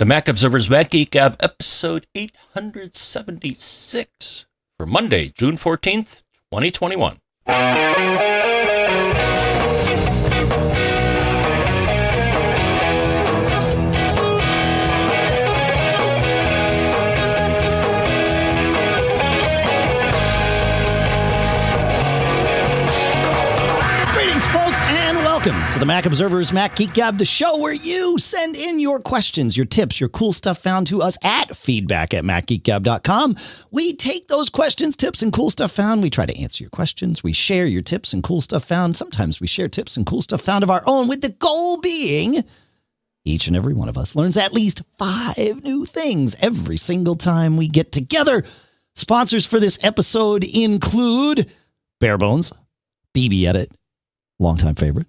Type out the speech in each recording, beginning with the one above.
The Mac Observer's Mac Geek Gab, episode 876 for Monday, June 14th, 2021. Welcome to the Mac Observer's Mac Geek Gab, the show where you send in your questions, your tips, your cool stuff found to us at feedback@macgeekgab.com. We take those questions, tips, and cool stuff found. We try to answer your questions. We share your tips and cool stuff found. Sometimes we share tips and cool stuff found of our own, with the goal being each and every one of us learns at least 5 new things every single time we get together. Sponsors for this episode include Barebones, BBEdit, longtime favorite,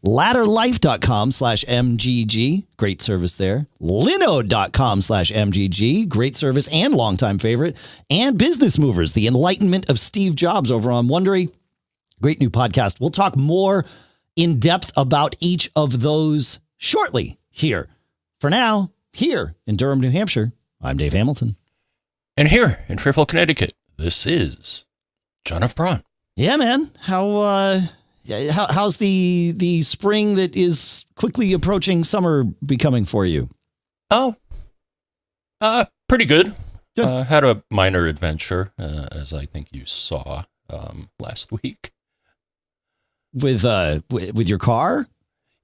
ladderlife.com/MGG, great service there. Linode.com/MGG, great service and longtime favorite. And Business Movers, the Enlightenment of Steve Jobs over on Wondery. Great new podcast. We'll talk more in depth about each of those shortly here. For now, here in Durham, New Hampshire, I'm Dave Hamilton. And here in Fairfield, Connecticut, this is John F. Braun. Yeah, man. How's the spring that is quickly approaching summer becoming for you? Oh, pretty good. Had a minor adventure, as I think you saw last week. With your car?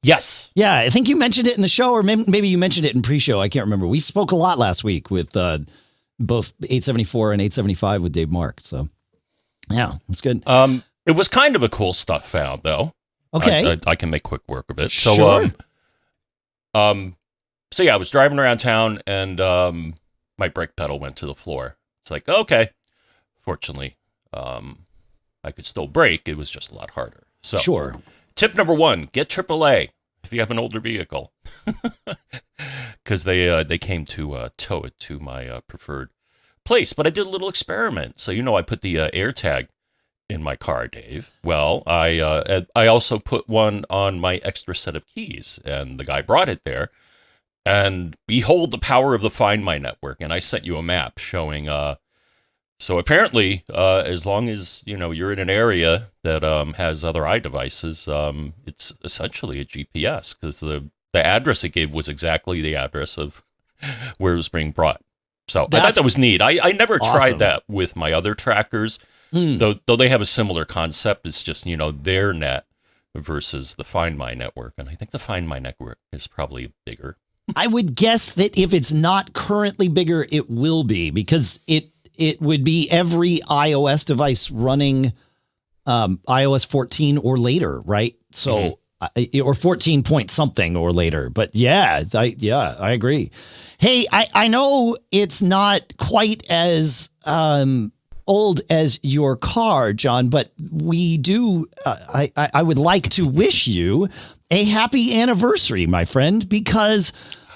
Yes. Yeah, I think you mentioned it in the show, or maybe you mentioned it in pre-show. I can't remember. We spoke a lot last week with both 874 and 875 with Dave Mark. So, yeah, that's good. It was kind of a cool stuff found, though. Okay. I can make quick work of it. Sure. So yeah, I was driving around town and my brake pedal went to the floor. It's like, okay. Fortunately, I could still brake. It was just a lot harder. So, sure. Tip number 1, get AAA if you have an older vehicle. Because they came to tow it to my preferred place. But I did a little experiment. So, I put the AirTag in my car, Dave. Well, I also put one on my extra set of keys, and the guy brought it there. And behold the power of the Find My network. And I sent you a map showing. So apparently, as long as you're in an area that has other iDevices, it's essentially a GPS, because the address it gave was exactly the address of where it was being brought. So I thought that was neat. I never tried that with my other trackers. Though they have a similar concept. It's just, their net versus the Find My network. And I think the Find My network is probably bigger. I would guess that if it's not currently bigger, it will be, because it would be every iOS device running iOS 14 or later, right? So, or 14 point something or later. But yeah, I agree. Hey, I know it's not quite as old as your car, John, but we do. I would like to wish you a happy anniversary, my friend, because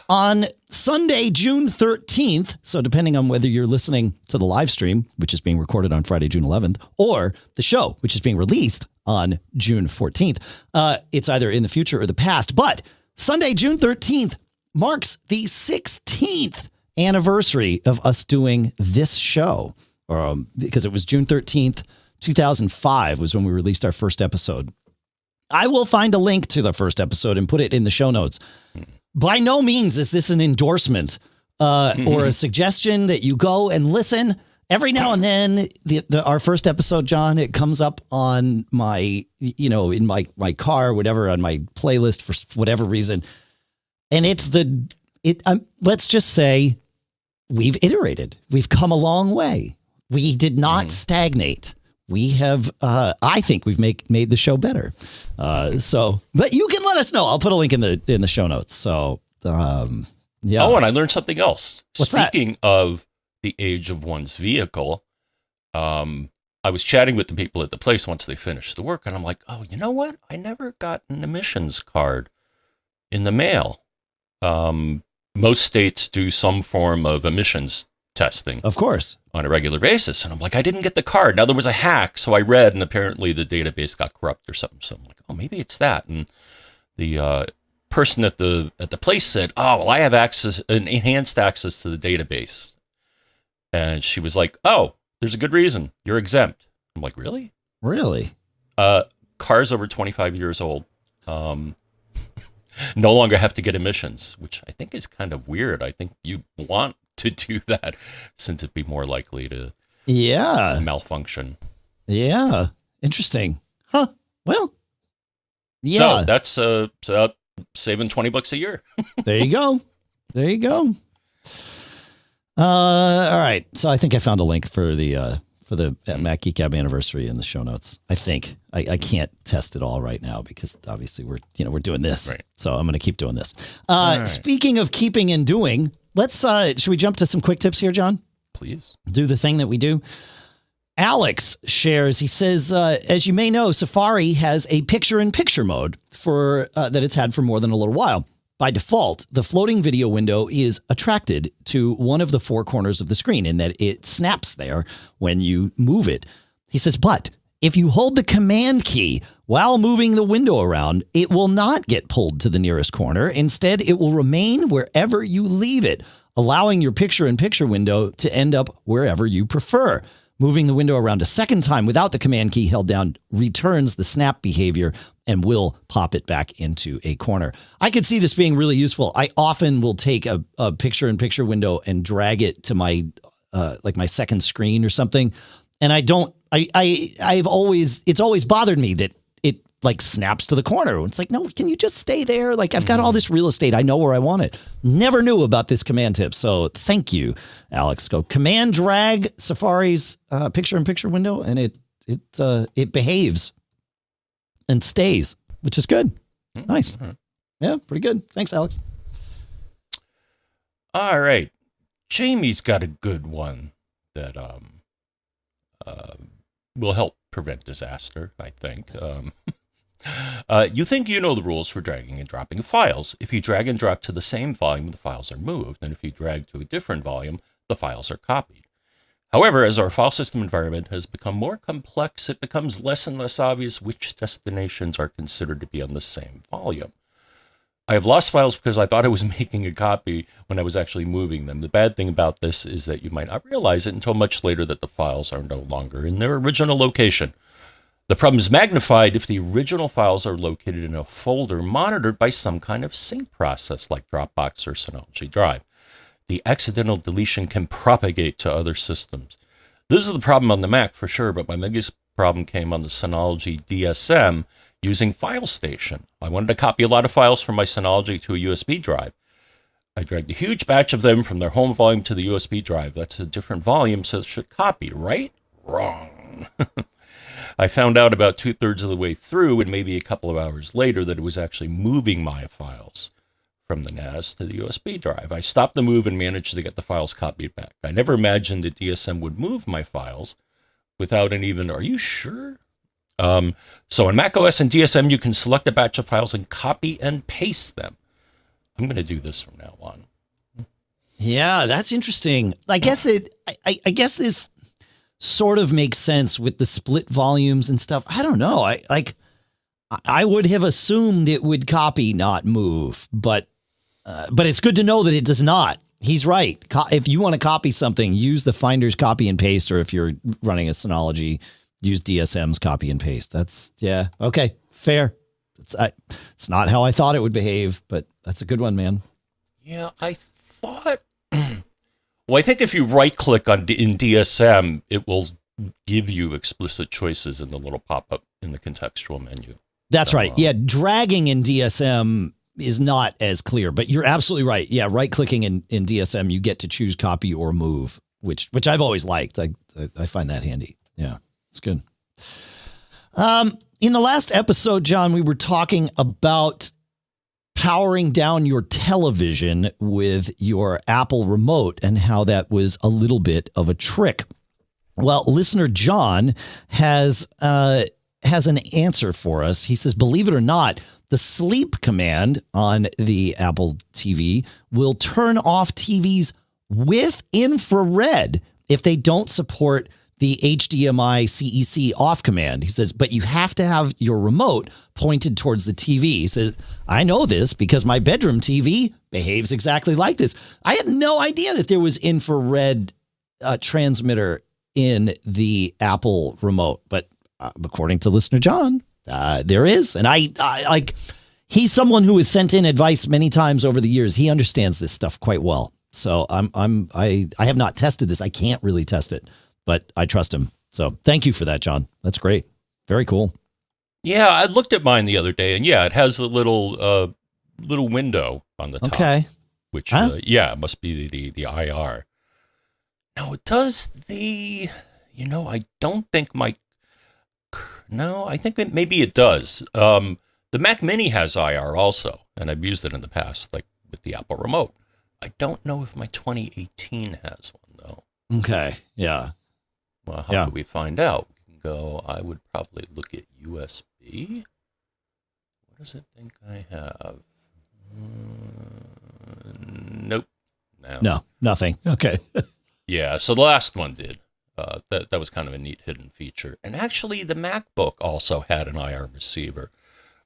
on Sunday, June 13th, so depending on whether you're listening to the live stream, which is being recorded on Friday, June 11th, or the show, which is being released on June 14th, it's either in the future or the past. But Sunday, June 13th marks the 16th anniversary of us doing this show. Because it was June 13th, 2005 was when we released our first episode. I will find a link to the first episode and put it in the show notes. By no means is this an endorsement or a suggestion that you go and listen. Every now and then, our first episode, John, it comes up on my, in my car, whatever, on my playlist for whatever reason. And let's just say we've iterated. We've come a long way. We did not stagnate. We have, I think we've made the show better. But you can let us know. I'll put a link in the show notes. So, yeah. Oh, and I learned something else. Speaking of the age of one's vehicle, I was chatting with the people at the place once they finished the work, and I'm like, oh, you know what? I never got an emissions card in the mail. Most states do some form of emissions testing. Of course. On a regular basis. And I'm like, I didn't get the card. Now there was a hack. So I read, and apparently the database got corrupt or something. So I'm like, oh, maybe it's that. And the person at the place said, "Oh, well, I have enhanced access to the database," and she was like, "Oh, there's a good reason. You're exempt." I'm like, "Really? Really? Cars over 25 years old no longer have to get emissions," which I think is kind of weird. I think you want to do that since it'd be more likely to malfunction. Yeah. Interesting. Huh. Well, yeah. So that's saving $20 a year. There you go. There you go. All right. So I think I found a link for the Mac Geek Gab Anniversary in the show notes. I think I can't test it all right now because obviously we're doing this. Right. So I'm going to keep doing this. Right. Speaking of keeping and doing, let's should we jump to some quick tips here, John? Please do the thing that we do. Alex shares, he says, as you may know, Safari has a picture-in-picture mode for that it's had for more than a little while. By default, the floating video window is attracted to one of the four corners of the screen in that it snaps there when you move it. He says, but if you hold the command key while moving the window around, it will not get pulled to the nearest corner. Instead, it will remain wherever you leave it, allowing your picture-in-picture window to end up wherever you prefer. Moving the window around a second time without the command key held down returns the snap behavior and will pop it back into a corner. I could see this being really useful. I often will take a picture-in-picture window and drag it to my like my second screen or something. And it's always bothered me that it like snaps to the corner. It's like, no, can you just stay there? Like I've got all this real estate. I know where I want it. Never knew about this command tip. So thank you, Alex. Go command drag Safari's picture-in-picture window and it behaves and stays, which is good. Nice. Mm-hmm. Yeah, pretty good. Thanks, Alex. All right. Jamie's got a good one that will help prevent disaster, I think. You think you know the rules for dragging and dropping files. If you drag and drop to the same volume, the files are moved, and if you drag to a different volume, the files are copied. However, as our file system environment has become more complex, it becomes less and less obvious which destinations are considered to be on the same volume. I have lost files because I thought I was making a copy when I was actually moving them. The bad thing about this is that you might not realize it until much later that the files are no longer in their original location. The problem is magnified if the original files are located in a folder monitored by some kind of sync process like Dropbox or Synology Drive. The accidental deletion can propagate to other systems. This is the problem on the Mac for sure, but my biggest problem came on the Synology DSM using FileStation. I wanted to copy a lot of files from my Synology to a USB drive. I dragged a huge batch of them from their home volume to the USB drive. That's a different volume, so it should copy, right? Wrong. I found out about 2/3 of the way through and maybe a couple of hours later that it was actually moving my files from the NAS to the USB drive. I stopped the move and managed to get the files copied back. I never imagined that DSM would move my files without an even, are you sure? So in macOS and DSM, you can select a batch of files and copy and paste them. I'm going to do this from now on. Yeah, that's interesting. I guess I guess this sort of makes sense with the split volumes and stuff. I don't know. I would have assumed it would copy, not move, but it's good to know that it does not. He's right. If you want to copy something, use the Finder's copy and paste, or if you're running a Synology, use DSM's copy and paste. That's, yeah. Okay. Fair. It's not how I thought it would behave, but that's a good one, man. Yeah. I thought, well, I think if you right click in DSM, it will give you explicit choices in the little pop-up in the contextual menu. That's right. Yeah. Dragging in DSM is not as clear, but you're absolutely right. Yeah. Right clicking in DSM, you get to choose copy or move, which I've always liked. I find that handy. Yeah. It's good. In the last episode, John, we were talking about powering down your television with your Apple remote and how that was a little bit of a trick. Well, listener John has an answer for us. He says, believe it or not, the sleep command on the Apple TV will turn off TVs with infrared if they don't support the HDMI CEC off command. He says, but you have to have your remote pointed towards the TV. He says, I know this because my bedroom TV behaves exactly like this. I had no idea that there was infrared transmitter in the Apple remote, but according to listener John, there is. And I like, he's someone who has sent in advice many times over the years. He understands this stuff quite well. So I have not tested this. I can't really test it, but I trust him. So thank you for that, John. That's great. Very cool. Yeah, I looked at mine the other day, and yeah, it has a little window on the top. Okay. Which it must be the IR. Now it does the. I don't think I think maybe it does. The Mac Mini has IR also, and I've used it in the past, like with the Apple remote. I don't know if my 2018 has one though. Okay. Yeah. Well, how do we find out? We can go. I would probably look at USB. What does it think I have? Nope. No, nothing. Okay. Yeah. So the last one did. That was kind of a neat hidden feature. And actually, the MacBook also had an IR receiver,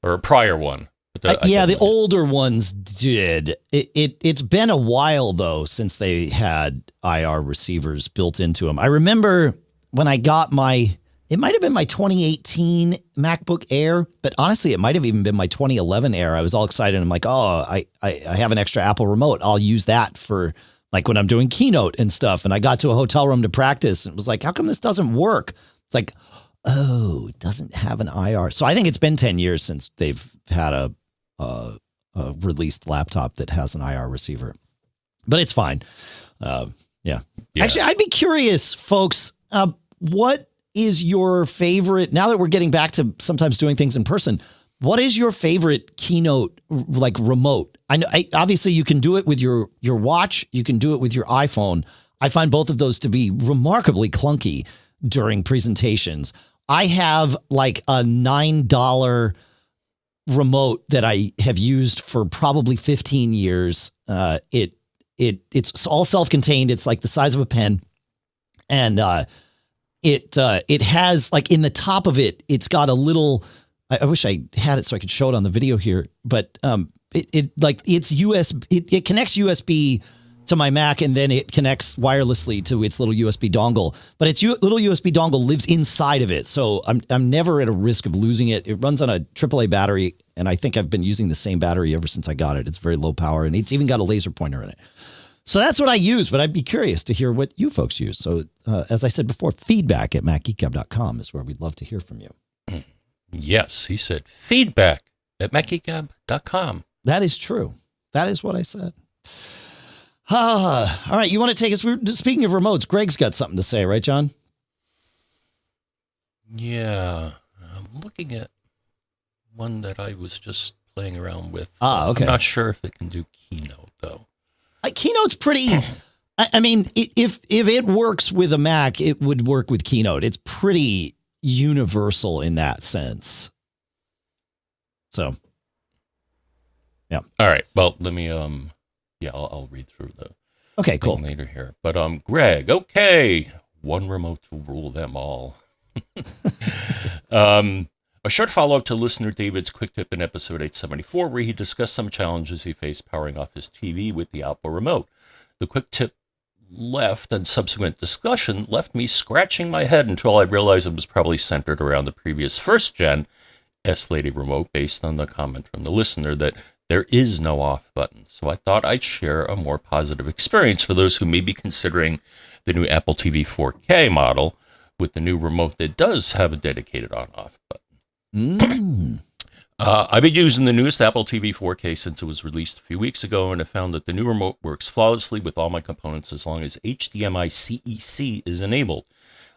or a prior one. But the older ones did. It's been a while, though, since they had IR receivers built into them. I remember when I got it might have been my 2018 MacBook Air, but honestly, it might have even been my 2011 Air. I was all excited. I'm like, oh, I have an extra Apple remote. I'll use that for like when I'm doing Keynote and stuff. And I got to a hotel room to practice and was like, how come this doesn't work? It's like, oh, it doesn't have an IR. So I think it's been 10 years since they've had a released laptop that has an IR receiver, but it's fine. Yeah. Actually, I'd be curious, folks, what is your favorite, now that we're getting back to sometimes doing things in person, what is your favorite Keynote, like remote? I know, obviously you can do it with your watch. You can do it with your iPhone. I find both of those to be remarkably clunky during presentations. I have like a $9 remote that I have used for probably 15 years. It's all self-contained. It's like the size of a pen. And it has, like, in the top of it, it's got a little, I wish I had it so I could show it on the video here, but it's USB, it connects USB to my Mac, and then it connects wirelessly to its little USB dongle. But its little USB dongle lives inside of it, so I'm never at a risk of losing it. It runs on a AAA battery, and I think I've been using the same battery ever since I got it. It's very low power, and it's even got a laser pointer in it. So that's what I use, but I'd be curious to hear what you folks use. So as I said before, feedback at macgeekgab.com is where we'd love to hear from you. Yes, he said feedback at macgeekgab.com. That is true. That is what I said. All right, you want to take us? Speaking of remotes, Greg's got something to say, right, John? Yeah, I'm looking at one that I was just playing around with. Okay. I'm not sure if it can do Keynote, though. Keynote's pretty... I mean, if it works with a Mac, it would work with Keynote. It's pretty universal in that sense. So, yeah. All right. Well, let me... I'll read through the cool later here. But Greg, okay, one remote to rule them all. A short follow-up to listener David's quick tip in episode 874, where he discussed some challenges he faced powering off his TV with the Apple remote. The quick tip left and subsequent discussion left me scratching my head until I realized it was probably centered around the previous first-gen S-Lady remote, based on the comment from the listener that there is no off button. So I thought I'd share a more positive experience for those who may be considering the new Apple TV 4K model with the new remote that does have a dedicated on-off button. I've been using the newest Apple TV 4K since it was released a few weeks ago, and I found that the new remote works flawlessly with all my components as long as HDMI CEC is enabled.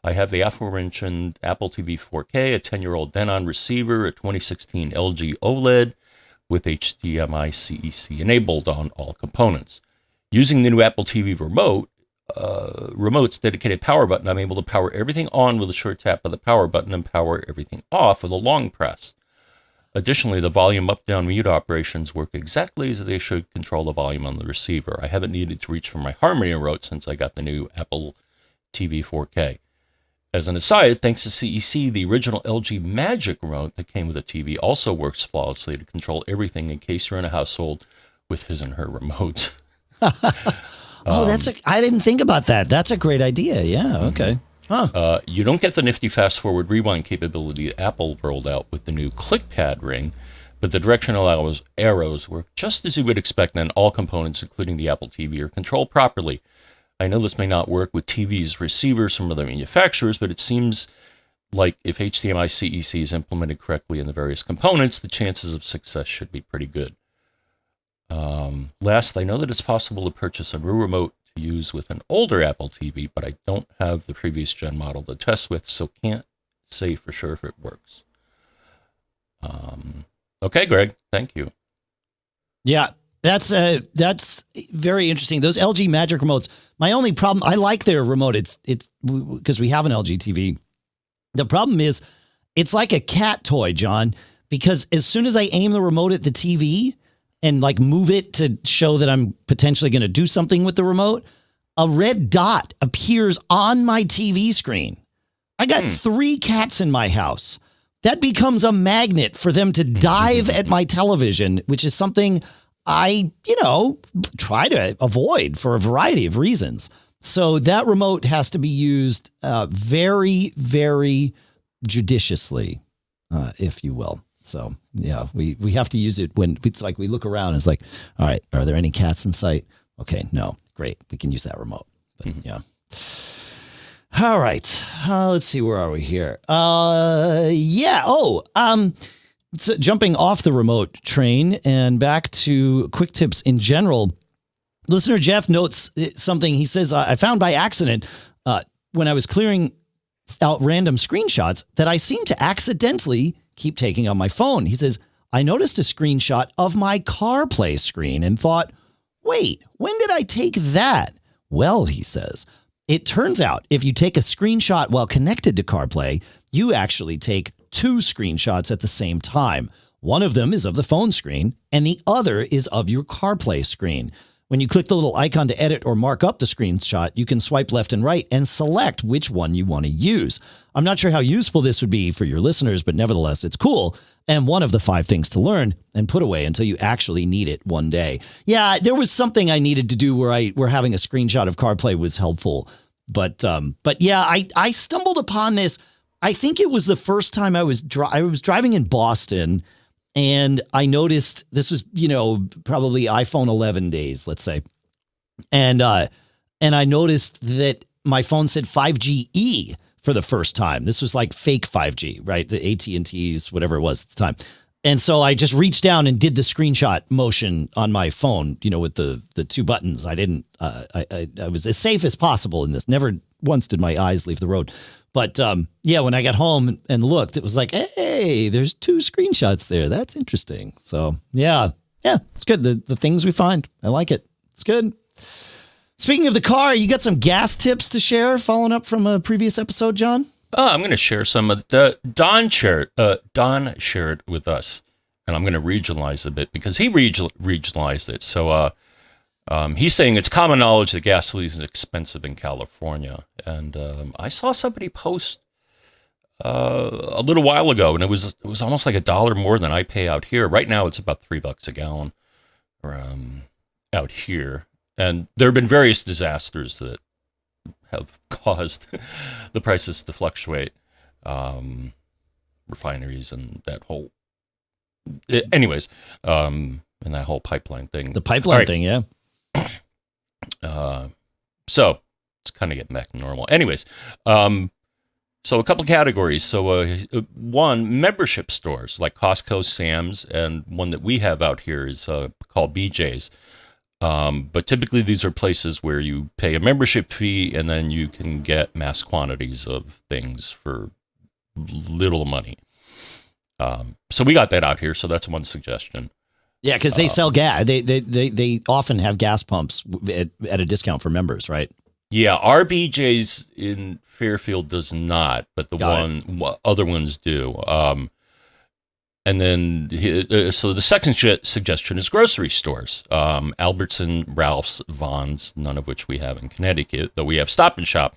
I have the aforementioned Apple TV 4K, a 10-year-old Denon receiver, a 2016 LG OLED, with HDMI CEC enabled on all components. Using the new Apple TV remote's dedicated power button, I'm able to power everything on with a short tap of the power button and power everything off with a long press. Additionally, the volume up-down mute operations work exactly as they should control the volume on the receiver. I haven't needed to reach for my Harmony remote since I got the new Apple TV 4K. As an aside, thanks to CEC, the original LG Magic remote that came with the TV also works flawlessly to control everything in case you're in a household with his and her remotes. I didn't think about that. That's a great idea. Yeah. Okay. Huh. You don't get the nifty fast forward rewind capability Apple rolled out with the new ClickPad ring, but the directional arrows work just as you would expect, and all components, including the Apple TV, are controlled properly. I know this may not work with TV's receivers from other manufacturers, but it seems like if HDMI CEC is implemented correctly in the various components, the chances of success should be pretty good. Last, I know that it's possible to purchase a new remote to use with an older Apple TV, but I don't have the previous gen model to test with, so can't say for sure if it works. Okay, Greg, thank you. Yeah, that's very interesting. Those LG Magic remotes. My only problem, I like their remote. It's because we have an LG TV. The problem is, it's like a cat toy, John. Because as soon as I aim the remote at the TV and like move it to show that I'm potentially going to do something with the remote, a red dot appears on my TV screen. I got 3 cats in my house. That becomes a magnet for them to dive at my television, which is something I, try to avoid for a variety of reasons. So that remote has to be used very, very judiciously, if you will. So, yeah, we have to use it when it's like we look around. It's like, all right, are there any cats in sight? Okay, no, great. We can use that remote. But, yeah. All right. Let's see. Where are we here? Yeah. So jumping off the remote train and back to quick tips in general. Listener Jeff notes something. He says, I found by accident when I was clearing out random screenshots that I seem to accidentally keep taking on my phone. He says, I noticed a screenshot of my CarPlay screen and thought, wait, when did I take that? Well, he says, it turns out if you take a screenshot while connected to CarPlay, you actually take 2 screenshots at the same time. One of them is of the phone screen, and the other is of your CarPlay screen. When you click the little icon to edit or mark up the screenshot, you can swipe left and right and select which one you want to use. I'm not sure how useful this would be for your listeners, but nevertheless, it's cool. And one of the 5 things to learn and put away until you actually need it one day. Yeah, there was something I needed to do where having a screenshot of CarPlay was helpful. But yeah, I stumbled upon this. I think it was the first time I was driving in Boston, and I noticed this was, probably iPhone 11 days, let's say. And I noticed that my phone said 5GE for the first time. This was like fake 5G, right? The AT&T's, whatever it was at the time. And so I just reached down and did the screenshot motion on my phone, with the 2 buttons. I didn't, I was as safe as possible in this. Never once did my eyes leave the road. But yeah, when I got home and looked, it was like, hey, there's 2 screenshots there. That's interesting. So yeah, it's good. The things we find, I like it. It's good. Speaking of the car, you got some gas tips to share following up from a previous episode, John? I'm going to share some of the Don shared it with us, and I'm going to regionalize a bit because he regionalized it. So he's saying it's common knowledge that gasoline is expensive in California, and I saw somebody post a little while ago, and it was almost like $1 more than I pay out here. Right now, it's about $3 a gallon out here, and there have been various disasters that have caused the prices to fluctuate, refineries and that whole, anyways, and that whole pipeline thing. The pipeline thing, yeah. So it's kind of getting back to normal. Anyways, so a couple of categories. So one, membership stores like Costco, Sam's, and one that we have out here is called BJ's. But typically these are places where you pay a membership fee and then you can get mass quantities of things for little money. So we got that out here. So that's one suggestion. Yeah, because they sell gas. They often have gas pumps at a discount for members, right? Yeah, our BJ's in Fairfield does not, but other ones do. And then, so the second suggestion is grocery stores. Albertson, Ralph's, Vons, none of which we have in Connecticut, though we have Stop and Shop.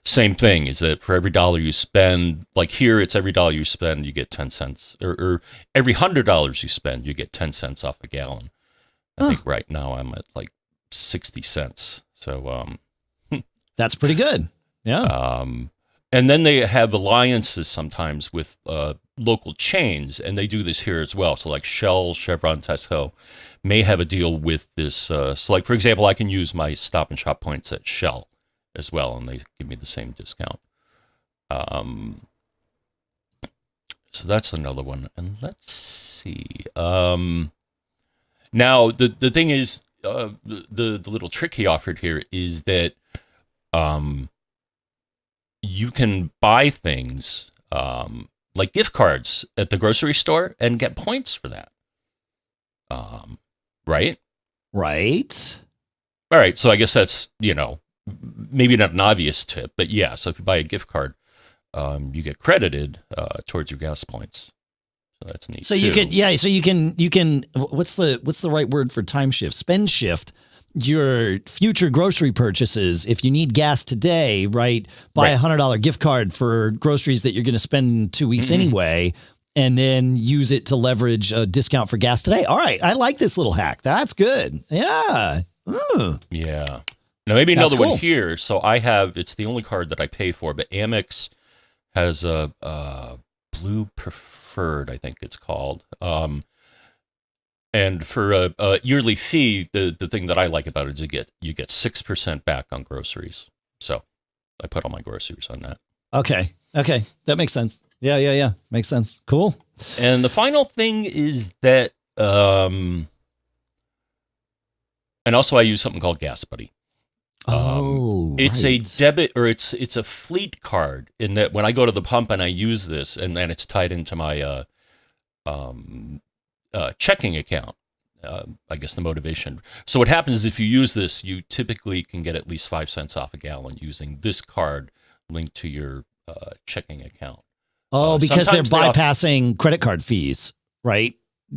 Same thing, is that for every dollar you spend, like here, it's every dollar you spend, you get 10 cents. Or every $100 you spend, you get 10 cents off a gallon. I think right now I'm at like 60 cents. So that's pretty good. Yeah. And then they have alliances sometimes with local chains, and they do this here as well. So like Shell, Chevron, Tesco may have a deal with this. So like, for example, I can use my Stop and Shop points at Shell as well, and they give me the same discount. So that's another one. And let's see. Now, the thing is, the little trick he offered here is that you can buy things like gift cards at the grocery store and get points for that. Right? Right. All right. So I guess that's, maybe not an obvious tip, but yeah. So if you buy a gift card, you get credited towards your gas points. So that's neat. So you can, what's the right word for time shift? Spend shift your future grocery purchases. If you need gas today, right, buy a $100 gift card for groceries that you're going to spend in 2 weeks anyway, and then use it to leverage a discount for gas today. All right. I like this little hack. That's good. Yeah. Yeah. Now maybe another one here. So it's the only card that I pay for, but Amex has a Blue Preferred, I think it's called. And for a yearly fee, the thing that I like about it is you get 6% back on groceries. So I put all my groceries on that. Okay. That makes sense. Yeah. Makes sense. Cool. And the final thing is that, and also I use something called Gas Buddy. It's a debit, or it's a fleet card, in that when I go to the pump and I use this, and then it's tied into my checking account, I guess the motivation. So what happens is if you use this, you typically can get at least 5 cents off a gallon using this card linked to your checking account. Oh, because they're bypassing credit card fees, right?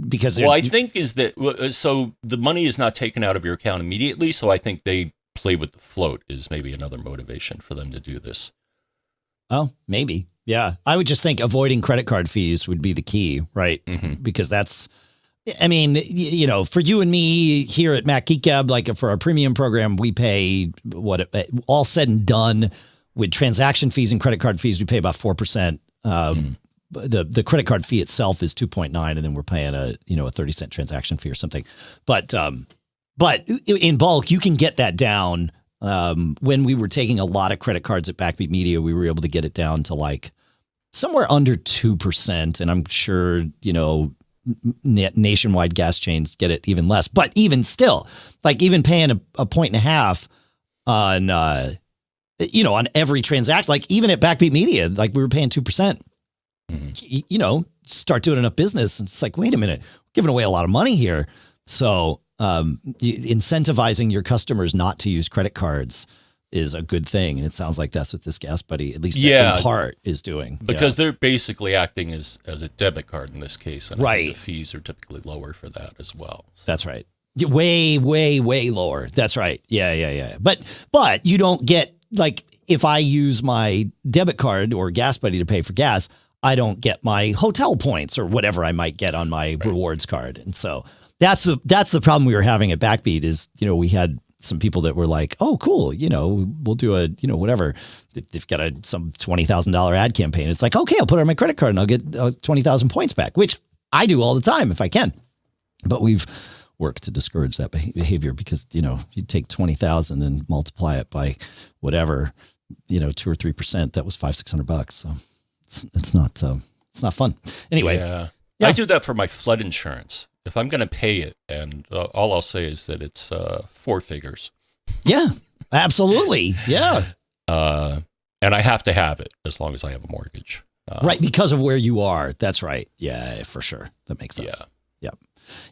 Because I think is that, so the money is not taken out of your account immediately, so I think they play with the float is maybe another motivation for them to do this. Oh, maybe. Yeah. I would just think avoiding credit card fees would be the key, right? Because that's, I mean, for you and me here at Mac Geek Gab, like for our premium program, we pay all said and done with transaction fees and credit card fees, we pay about 4%. The credit card fee itself is 2.9, and then we're paying a 30-cent transaction fee or something. But in bulk, you can get that down. When we were taking a lot of credit cards at Backbeat Media, we were able to get it down to like somewhere under 2%. And I'm sure, nationwide gas chains get it even less. But even still, like even paying a 1.5 on, on every transaction, like even at Backbeat Media, like we were paying 2%. Start doing enough business, and it's like, wait a minute, we're giving away a lot of money here. So incentivizing your customers not to use credit cards is a good thing. And it sounds like that's what this Gas Buddy, at least in part, is doing. Because they're basically acting as a debit card in this case. And I think the fees are typically lower for that as well. So. That's right. Way, way, way lower. That's right. Yeah. But you don't get, like, if I use my debit card or Gas Buddy to pay for gas, I don't get my hotel points or whatever I might get on my rewards card. And so that's the problem we were having at Backbeat is, we had some people that were like, oh, cool. We'll do a, whatever. They've got some $20,000 ad campaign. It's like, okay, I'll put it on my credit card and I'll get 20,000 points back, which I do all the time if I can. But we've worked to discourage that behavior because, you take 20,000 and multiply it by whatever, 2 or 3%, that was $500-600. So it's not fun. Anyway. Yeah. I do that for my flood insurance. If I'm going to pay it, and all I'll say is that it's 4 figures. Yeah, absolutely. Yeah. And I have to have it as long as I have a mortgage. Right, because of where you are. That's right. Yeah, for sure. That makes sense.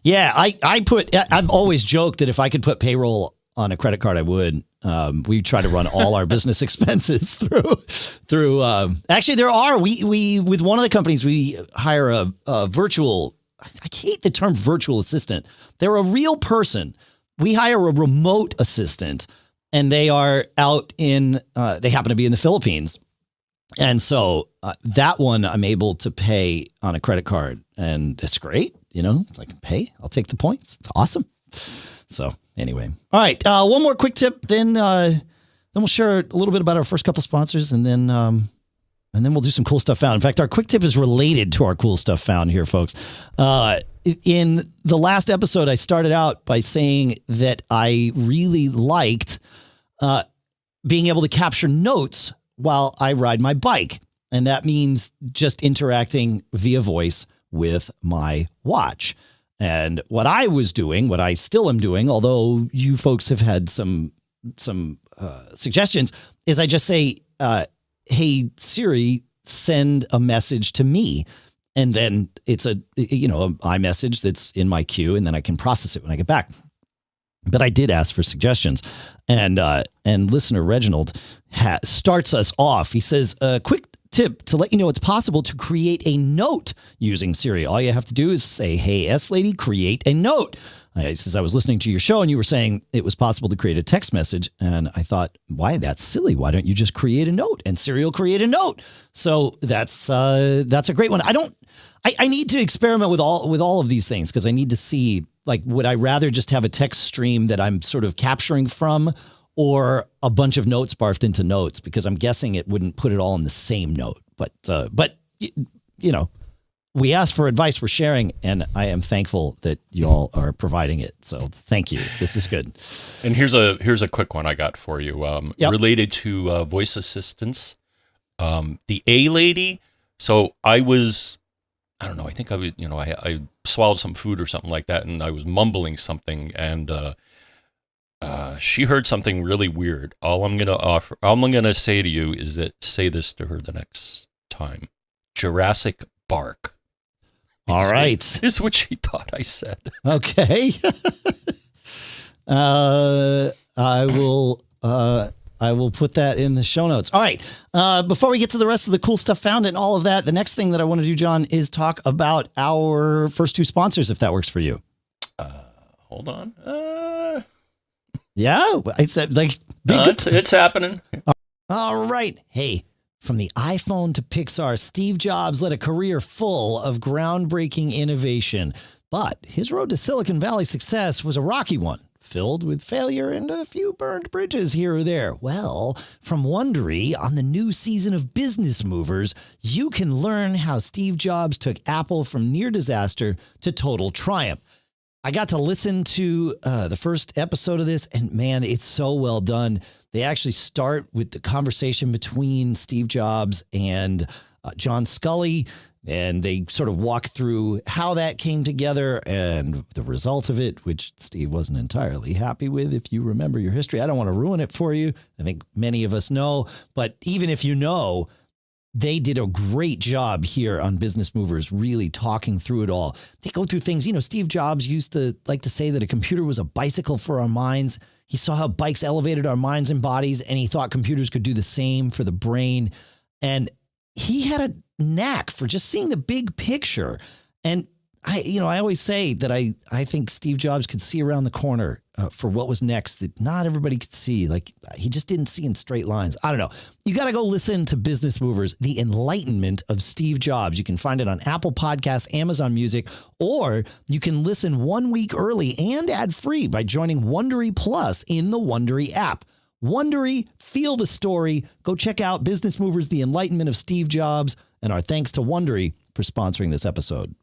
Yeah. I've always joked that if I could put payroll on a credit card, I would. We try to run all our business expenses through. Actually, there are we with one of the companies we hire a virtual. I hate the term virtual assistant. They're a real person. We hire a remote assistant, and they are out in. They happen to be in the Philippines, and so that one I'm able to pay on a credit card, and it's great. You know, I can pay. I'll take the points. It's awesome. So anyway, all right. One more quick tip, then we'll share a little bit about our first couple sponsors, and then we'll do some cool stuff found. In fact, our quick tip is related to our cool stuff found here, folks. In the last episode, I started out by saying that I really liked being able to capture notes while I ride my bike, and that means just interacting via voice with my watch. And what I was doing, what I still am doing, although you folks have had some suggestions, is I just say, "Hey Siri, send a message to me," and then it's a iMessage that's in my queue, and then I can process it when I get back. But I did ask for suggestions, and listener Reginald starts us off. He says, "Quick tip to let you know it's possible to create a note using Siri. All you have to do is say, 'Hey, S-Lady, create a note.'" He says, "I was listening to your show and you were saying it was possible to create a text message. And I thought, why? That's silly. Why don't you just create a note and Siri will create a note?" So that's a great one. I need to experiment with all of these things because I need to see, like, would I rather just have a text stream that I'm sort of capturing from, or a bunch of notes barfed into notes, because I'm guessing it wouldn't put it all in the same note. But you know, we asked for advice, we're sharing, and I am thankful that you all are providing it. So thank you. This is good. And here's a quick one I got for you, related to voice assistants. The A lady. So I don't know. I think I was, I swallowed some food or something like that, and I was mumbling something, and she heard something really weird. All I'm gonna say to you is that say this to her the next time. Jurassic bark. All right. Is what she thought I said. Okay. I will put that in the show notes. All right. Before we get to the rest of the cool stuff found and all of that, the next thing that I want to do, John, is talk about our first two sponsors, if that works for you. Hold on. Yeah, it's happening. All right. Hey, from the iPhone to Pixar, Steve Jobs led a career full of groundbreaking innovation. But his road to Silicon Valley success was a rocky one, filled with failure and a few burned bridges here or there. Well, from Wondery, on the new season of Business Movers, you can learn how Steve Jobs took Apple from near disaster to total triumph. I got to listen to the first episode of this, and man, it's so well done. They actually start with the conversation between Steve Jobs and John Scully, and they sort of walk through how that came together and the result of it, which Steve wasn't entirely happy with. If you remember your history, I don't want to ruin it for you. I think many of us know, but even if you know, they did a great job here on Business Movers, really talking through it all. They go through things. Steve Jobs used to like to say that a computer was a bicycle for our minds. He saw how bikes elevated our minds and bodies, and he thought computers could do the same for the brain. And he had a knack for just seeing the big picture. And I always say that I think Steve Jobs could see around the corner for what was next that not everybody could see. Like, he just didn't see in straight lines. I don't know. You got to go listen to Business Movers, The Enlightenment of Steve Jobs. You can find it on Apple Podcasts, Amazon Music, or you can listen 1 week early and ad-free by joining Wondery Plus in the Wondery app. Wondery, feel the story. Go check out Business Movers, The Enlightenment of Steve Jobs, and our thanks to Wondery for sponsoring this episode.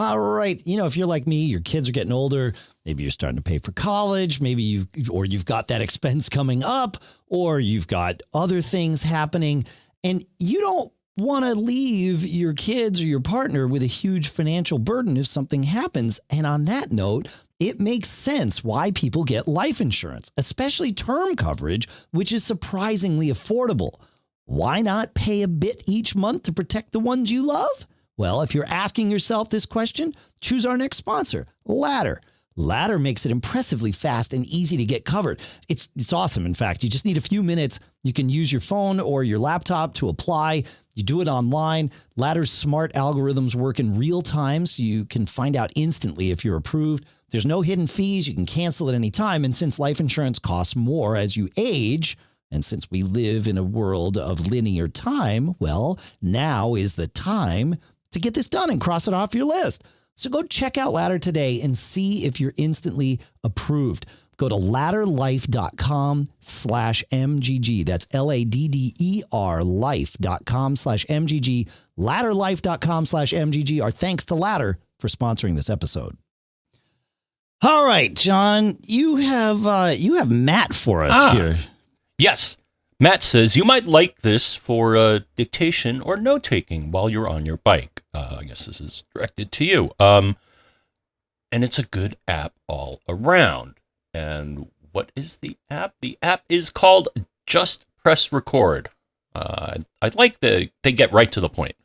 All right. If you're like me, your kids are getting older. Maybe you're starting to pay for college. Maybe you've got that expense coming up, or you've got other things happening, and you don't want to leave your kids or your partner with a huge financial burden if something happens. And on that note, it makes sense why people get life insurance, especially term coverage, which is surprisingly affordable. Why not pay a bit each month to protect the ones you love? Well, if you're asking yourself this question, choose our next sponsor, Ladder. Ladder makes it impressively fast and easy to get covered. It's awesome. In fact, you just need a few minutes. You can use your phone or your laptop to apply. You do it online. Ladder's smart algorithms work in real time, so you can find out instantly if you're approved. There's no hidden fees. You can cancel at any time. And since life insurance costs more as you age, and since we live in a world of linear time, well, now is the time to get this done and cross it off your list. So go check out Ladder today and see if you're instantly approved. Go to ladderlife.com/MGG. That's LADDER life.com/MGG. Ladderlife.com/MGG. Our thanks to Ladder for sponsoring this episode. All right, John, you have Matt for us here. Yes. Matt says, you might like this for dictation or note-taking while you're on your bike. I guess this is directed to you. And it's a good app all around. And what is the app? The app is called Just Press Record. I like they get right to the point.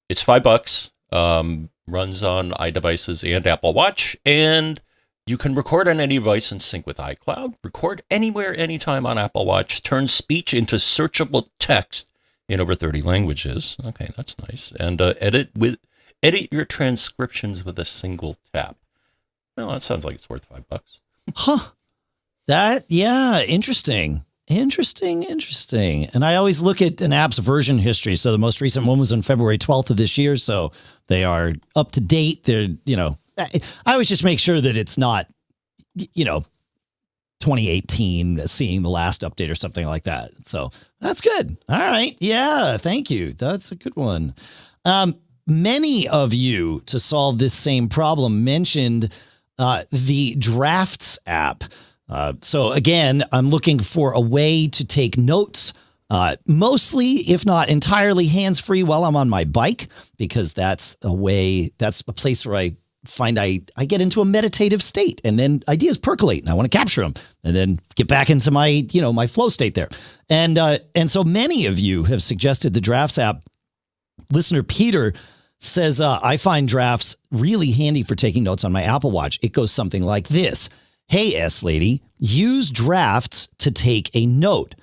It's $5. Runs on iDevices and Apple Watch, and you can record on any device and sync with iCloud, record anywhere, anytime on Apple Watch, turn speech into searchable text in over 30 languages. Okay, that's nice. And edit your transcriptions with a single tap. Well, that sounds like it's worth $5. Huh. Interesting. Interesting. And I always look at an app's version history. So the most recent one was on February 12th of this year. So they are up to date. They're, I always just make sure that it's not, 2018 seeing the last update or something like that. So that's good. All right. Yeah. Thank you. That's a good one. Many of you, to solve this same problem, mentioned the Drafts app. So again, I'm looking for a way to take notes, mostly, if not entirely, hands-free while I'm on my bike, because that's a place where I find I get into a meditative state, and then ideas percolate, and I want to capture them, and then get back into my, my flow state there. And so many of you have suggested the Drafts app. Listener Peter says, I find Drafts really handy for taking notes on my Apple Watch. It goes something like this. Hey, S-Lady, use Drafts to take a note.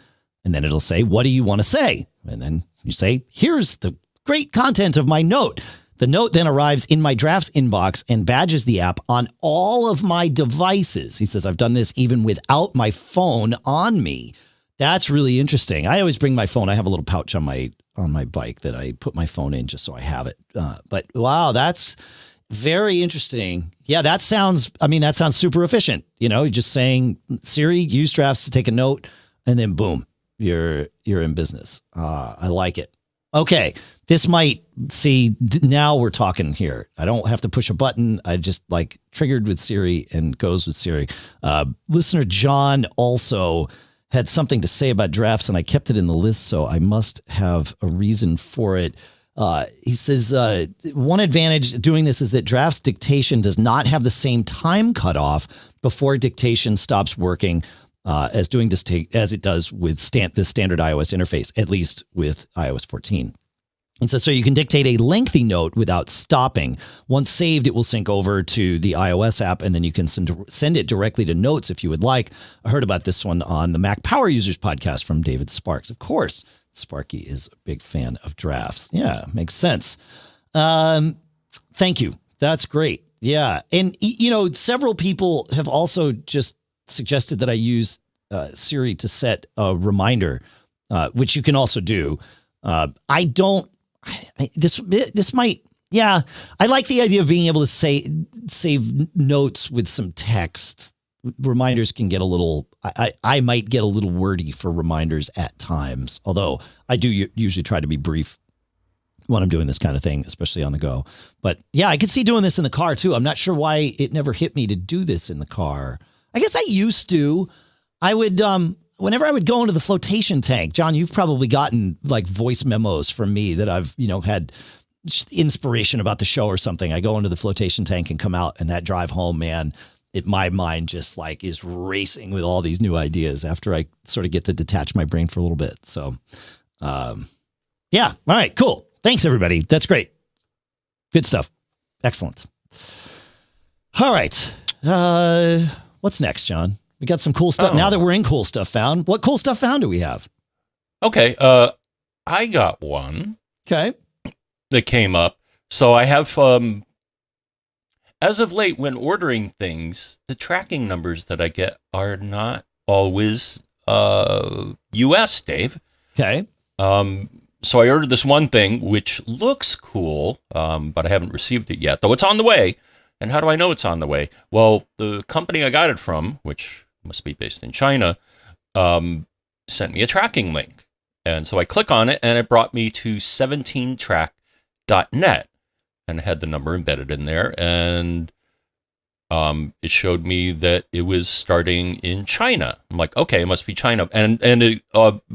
And then it'll say, what do you want to say? And then you say, here's the great content of my note. The note then arrives in my Drafts inbox and badges the app on all of my devices. He says, I've done this even without my phone on me. That's really interesting. I always bring my phone. I have a little pouch on my bike that I put my phone in just so I have it. But wow, that's very interesting. Yeah, that sounds super efficient. Just saying, Siri, use Drafts to take a note, and then boom, you're in business. I like it. Okay, now we're talking here. I don't have to push a button. I just triggered with Siri and goes with Siri. Listener John also had something to say about Drafts, and I kept it in the list, so I must have a reason for it. He says, one advantage doing this is that Drafts dictation does not have the same time cutoff before dictation stops working as it does with the standard iOS interface, at least with iOS 14. And so you can dictate a lengthy note without stopping. Once saved, it will sync over to the iOS app, and then you can send it directly to Notes if you would like. I heard about this one on the Mac Power Users podcast from David Sparks. Of course, Sparky is a big fan of Drafts. Yeah, makes sense. Thank you. That's great. Yeah. And, several people have also just suggested that I use Siri to set a reminder, which you can also do. I like the idea of being able to save notes with some text. Reminders can get a little, I might get a little wordy for reminders at times, although I do usually try to be brief when I'm doing this kind of thing, especially on the go. But yeah, I could see doing this in the car too. I'm not sure why it never hit me to do this in the car. I guess I used to. I would, whenever I would go into the flotation tank, John, you've probably gotten voice memos from me that I've, had inspiration about the show or something. I go into the flotation tank and come out, and that drive home, man, my mind just is racing with all these new ideas after I sort of get to detach my brain for a little bit. So, yeah. All right, cool. Thanks everybody. That's great. Good stuff. Excellent. All right. What's next, John? We got some cool stuff. Oh. Now that we're in cool stuff found, what cool stuff found do we have? Okay. I got one Okay. that came up. So I have, as of late, when ordering things, the tracking numbers that I get are not always US, Dave. Okay. So I ordered this one thing, which looks cool, but I haven't received it yet, though it's on the way. And how do I know it's on the way? Well, the company I got it from, which must be based in China, sent me a tracking link. And so I click on it, and it brought me to 17track.net. And it had the number embedded in there. And it showed me that it was starting in China. I'm like, okay, it must be China. And it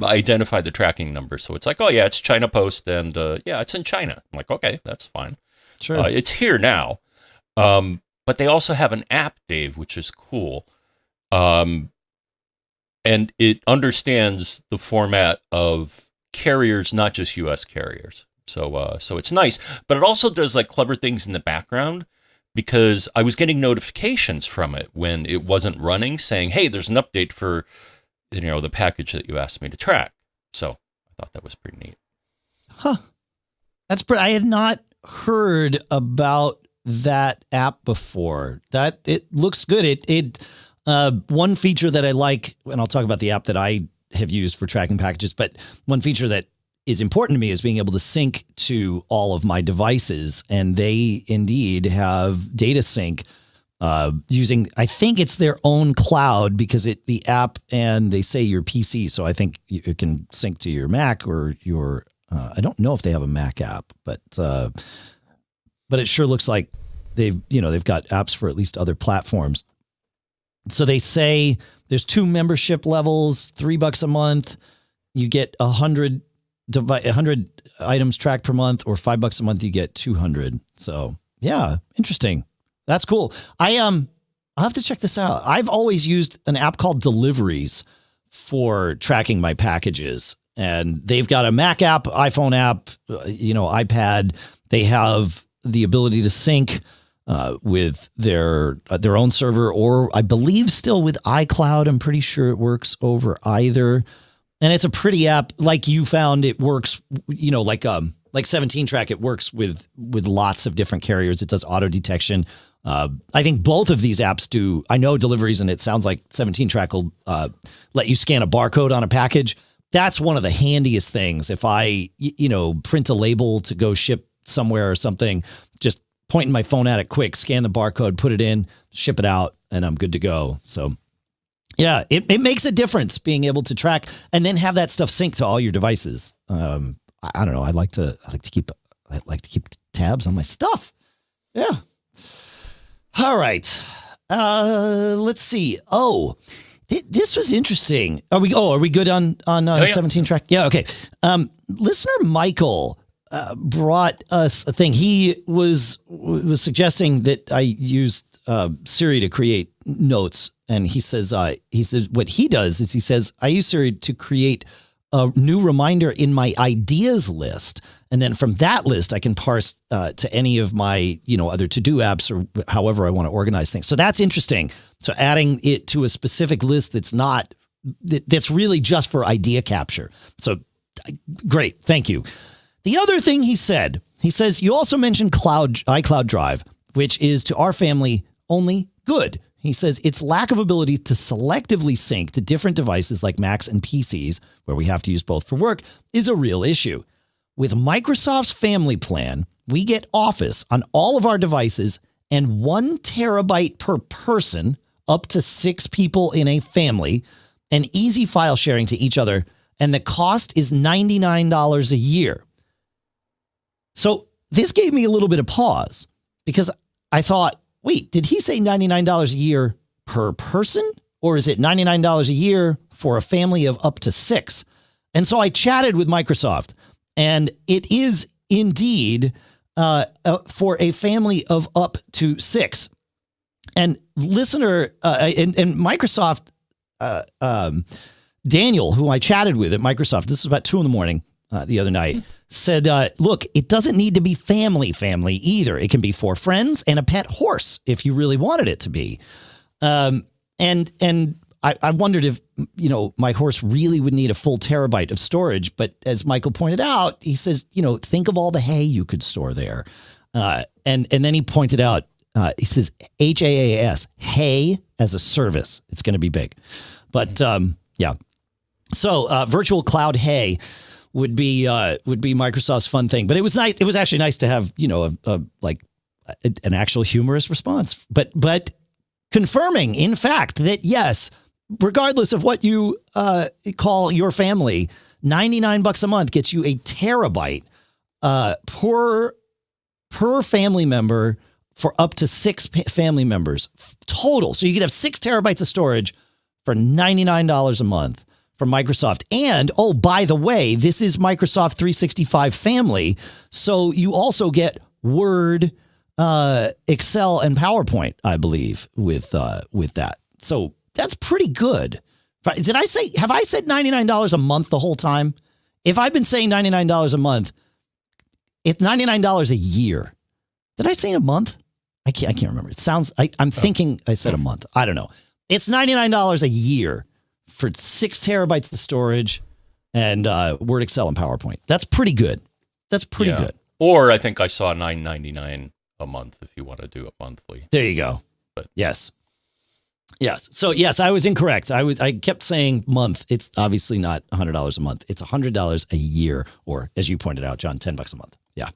identified the tracking number. So it's like, oh, yeah, it's China Post. And yeah, it's in China. I'm like, okay, that's fine. Sure. It's here now. But they also have an app, Dave, which is cool. And it understands the format of carriers, not just US carriers. So it's nice. But it also does like clever things in the background, because I was getting notifications from it when it wasn't running saying, hey, there's an update for, the package that you asked me to track. So I thought that was pretty neat. Huh. I had not heard about that app before. That it looks good. One feature that I like, and I'll talk about the app that I have used for tracking packages, but one feature that is important to me is being able to sync to all of my devices. And they indeed have data sync using, I think it's their own cloud, because the app, and they say your PC. So I think it can sync to your Mac or your, I don't know if they have a Mac app, but it sure looks like they've got apps for at least other platforms. So they say there's 2 membership levels, $3 a month. You get 100 items tracked per month, or $5 a month, you get 200. So yeah, interesting. That's cool. I'll have to check this out. I've always used an app called Deliveries for tracking my packages, and they've got a Mac app, iPhone app, iPad. They have the ability to sync with their own server, or I believe still with iCloud. I'm pretty sure it works over either. And it's a pretty app. Like you found, it works, like 17 track, it works with lots of different carriers. It does auto detection. I think both of these apps do. I know Deliveries, and it sounds like 17 track will let you scan a barcode on a package. That's one of the handiest things. If I, print a label to go ship somewhere or something, just pointing my phone at it quick, scan the barcode, put it in, ship it out, and I'm good to go. So yeah, it makes a difference being able to track and then have that stuff sync to all your devices. I don't know. I like to keep tabs on my stuff. Yeah. All right. Let's see. Oh, this was interesting. Are we good on 17 track? Yeah. Okay. Listener Michael brought us a thing. He was suggesting that I used Siri to create notes, and he says what he does is he says, I use Siri to create a new reminder in my ideas list, and then from that list I can parse to any of my other to-do apps or however I want to organize things. So that's interesting. So adding it to a specific list that's really just for idea capture. So great, thank you. The other thing he says, you also mentioned iCloud Drive, which is to our family only good. He says its lack of ability to selectively sync to different devices like Macs and PCs, where we have to use both for work, is a real issue. With Microsoft's family plan, we get Office on all of our devices and 1 terabyte per person, up to 6 people in a family, and easy file sharing to each other, and the cost is $99 a year. So this gave me a little bit of pause, because I thought, wait, did he say $99 a year per person? Or is it $99 a year for a family of up to 6? And so I chatted with Microsoft, and it is indeed for a family of up to 6. And listener, and Microsoft, Daniel, who I chatted with at Microsoft, this was about 2 a.m, the other night, said, look, it doesn't need to be family either. It can be 4 friends and a pet horse if you really wanted it to be. And I wondered if, my horse really would need a full terabyte of storage. But as Michael pointed out, he says, think of all the hay you could store there. And then he pointed out, he says, HaaS, hay as a service. It's going to be big. But yeah. So virtual cloud hay would be Microsoft's fun thing. But it was nice. It was actually nice to have, an actual humorous response. But confirming, in fact, that yes, regardless of what you call your family, $99 a month gets you a terabyte per family member for up to 6 family members total. So you could have 6 terabytes of storage for $99 a month from Microsoft. And, oh, by the way, this is Microsoft 365 family. So you also get Word, Excel, and PowerPoint, I believe, with that. So that's pretty good. Have I said $99 a month the whole time? If I've been saying $99 a month, it's $99 a year. Did I say a month? I can't remember. It sounds, I'm thinking I said a month. I don't know. It's $99 a year for 6 terabytes of storage and Word, Excel, and PowerPoint. That's pretty good. That's pretty good. Or I think I saw $9.99 a month if you want to do it monthly. There you go. But yes. So yes, I was incorrect. I kept saying month. It's obviously not $100 a month. It's $100 a year, or as you pointed out, John, $10 a month. Yeah.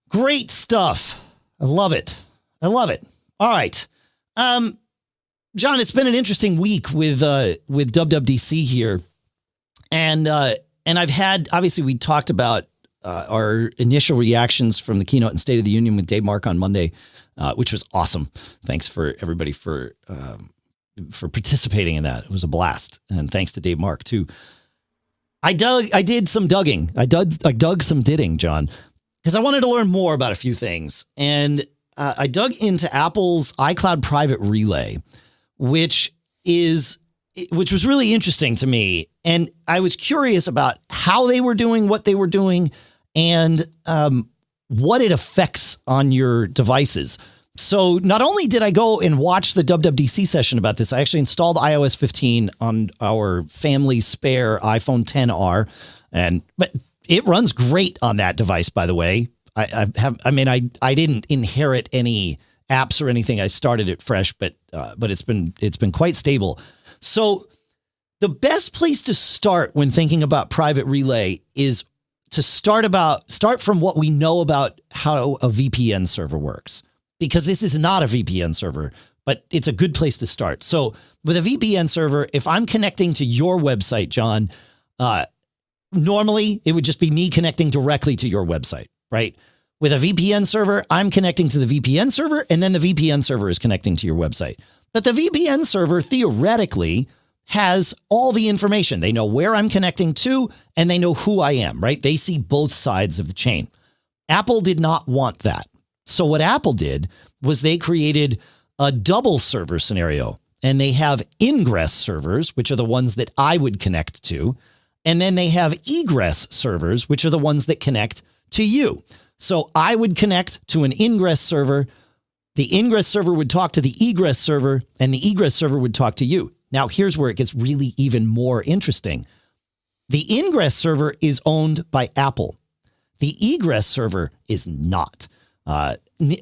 Great stuff. I love it. All right. John, it's been an interesting week with WWDC here. And I've had, obviously we talked about our initial reactions from the keynote and State of the Union with Dave Mark on Monday, which was awesome. Thanks for everybody for participating in that. It was a blast. And thanks to Dave Mark too. I did some dugging. I dug some didding, John, because I wanted to learn more about a few things. And I dug into Apple's iCloud Private Relay, which was really interesting to me. And I was curious about how they were doing what they were doing and what it affects on your devices. So not only did I go and watch the WWDC session about this, I actually installed iOS 15 on our family spare iPhone XR, but it runs great on that device, by the way. I didn't inherit any apps or anything. I started it fresh, but it's been quite stable. So the best place to start when thinking about Private Relay is to start from what we know about how a VPN server works, because this is not a VPN server, but it's a good place to start. So with a VPN server, if I'm connecting to your website, John, normally it would just be me connecting directly to your website, right? With a VPN server, I'm connecting to the VPN server, and then the VPN server is connecting to your website. But the VPN server theoretically has all the information. They know where I'm connecting to, and they know who I am, right? They see both sides of the chain. Apple did not want that. So what Apple did was they created a double server scenario, and they have ingress servers, which are the ones that I would connect to. And then they have egress servers, which are the ones that connect to you. So I would connect to an ingress server. The ingress server would talk to the egress server, and the egress server would talk to you. Now, here's where it gets really even more interesting. The ingress server is owned by Apple. The egress server is not.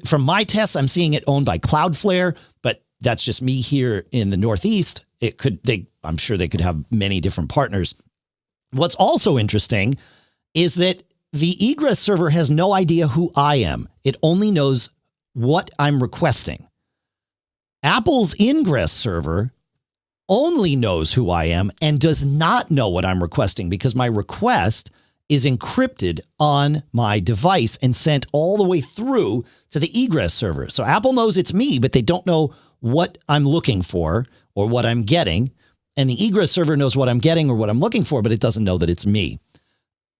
From my tests, I'm seeing it owned by Cloudflare, but that's just me here in the Northeast. I'm sure they could have many different partners. What's also interesting is that the egress server has no idea who I am. It only knows what I'm requesting. Apple's ingress server only knows who I am and does not know what I'm requesting, because my request is encrypted on my device and sent all the way through to the egress server. So Apple knows it's me, but they don't know what I'm looking for or what I'm getting. And the egress server knows what I'm getting or what I'm looking for, but it doesn't know that it's me.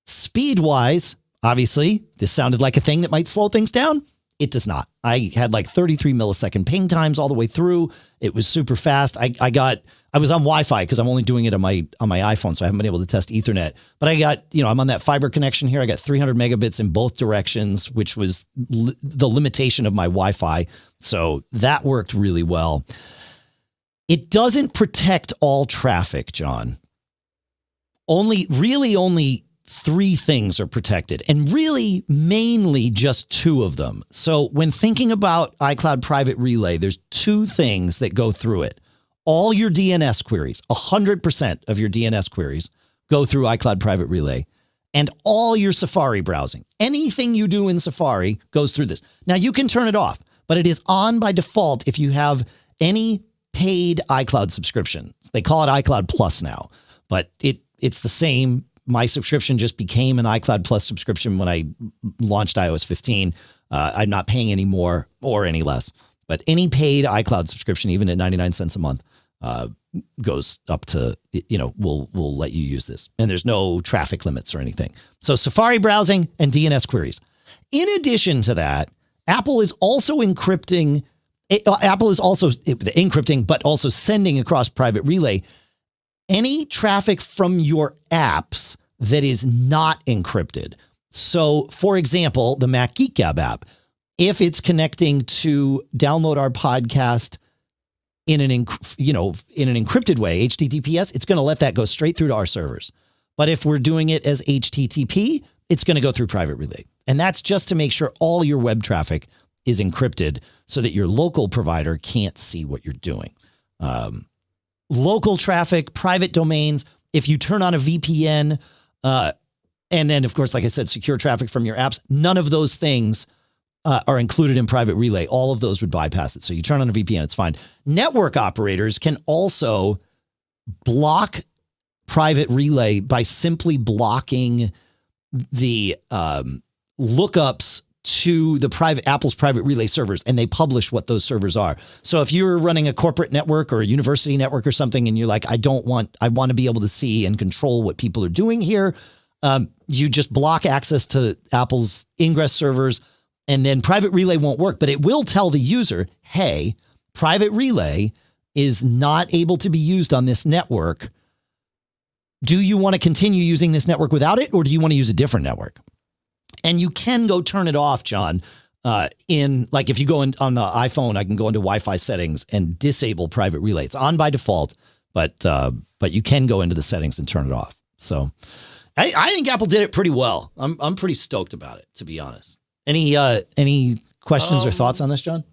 Speed-wise, obviously, this sounded like a thing that might slow things down. It does not. I had like 33 millisecond ping times all the way through. It was super fast. I was on Wi-Fi because I'm only doing it on my iPhone, so I haven't been able to test Ethernet. But I got, I'm on that fiber connection here. I got 300 megabits in both directions, which was the limitation of my Wi-Fi. So that worked really well. It doesn't protect all traffic, John. Only 3 things are protected, and really mainly just 2 of them. So when thinking about iCloud Private Relay, there's 2 things that go through it. All your DNS queries, 100% of your DNS queries go through iCloud Private Relay, and all your Safari browsing. Anything you do in Safari goes through this. Now, you can turn it off, but it is on by default if you have any paid iCloud subscription. They call it iCloud Plus now, but it's the same. My subscription just became an iCloud Plus subscription when I launched iOS 15. I'm not paying any more or any less, but any paid iCloud subscription, even at 99 cents a month, goes up to, we'll let you use this. And there's no traffic limits or anything. So Safari browsing and DNS queries. In addition to that, Apple is also encrypting, but also sending across Private Relay any traffic from your apps that is not encrypted. So, for example, the Mac Geek Gab app, if it's connecting to download our podcast in an encrypted way, HTTPS, it's going to let that go straight through to our servers. But if we're doing it as HTTP, it's going to go through Private Relay. And that's just to make sure all your web traffic is encrypted so that your local provider can't see what you're doing. Local traffic, private domains, if you turn on a VPN, and then, of course, like I said, secure traffic from your apps, none of those things are included in Private Relay. All of those would bypass it. So you turn on a VPN, it's fine. Network operators can also block Private Relay by simply blocking the lookups to the Apple's Private Relay servers, and they publish what those servers are. So if you're running a corporate network or a university network or something, and you're like, I want to be able to see and control what people are doing here, you just block access to Apple's ingress servers, and then Private Relay won't work, but it will tell the user, hey, Private Relay is not able to be used on this network. Do you want to continue using this network without it, or do you want to use a different network? And you can go turn it off, John, if you go on the iPhone, I can go into Wi-Fi settings and disable Private Relay. It's on by default, but you can go into the settings and turn it off. So I think Apple did it pretty well. I'm pretty stoked about it, to be honest. Any questions or thoughts on this, John?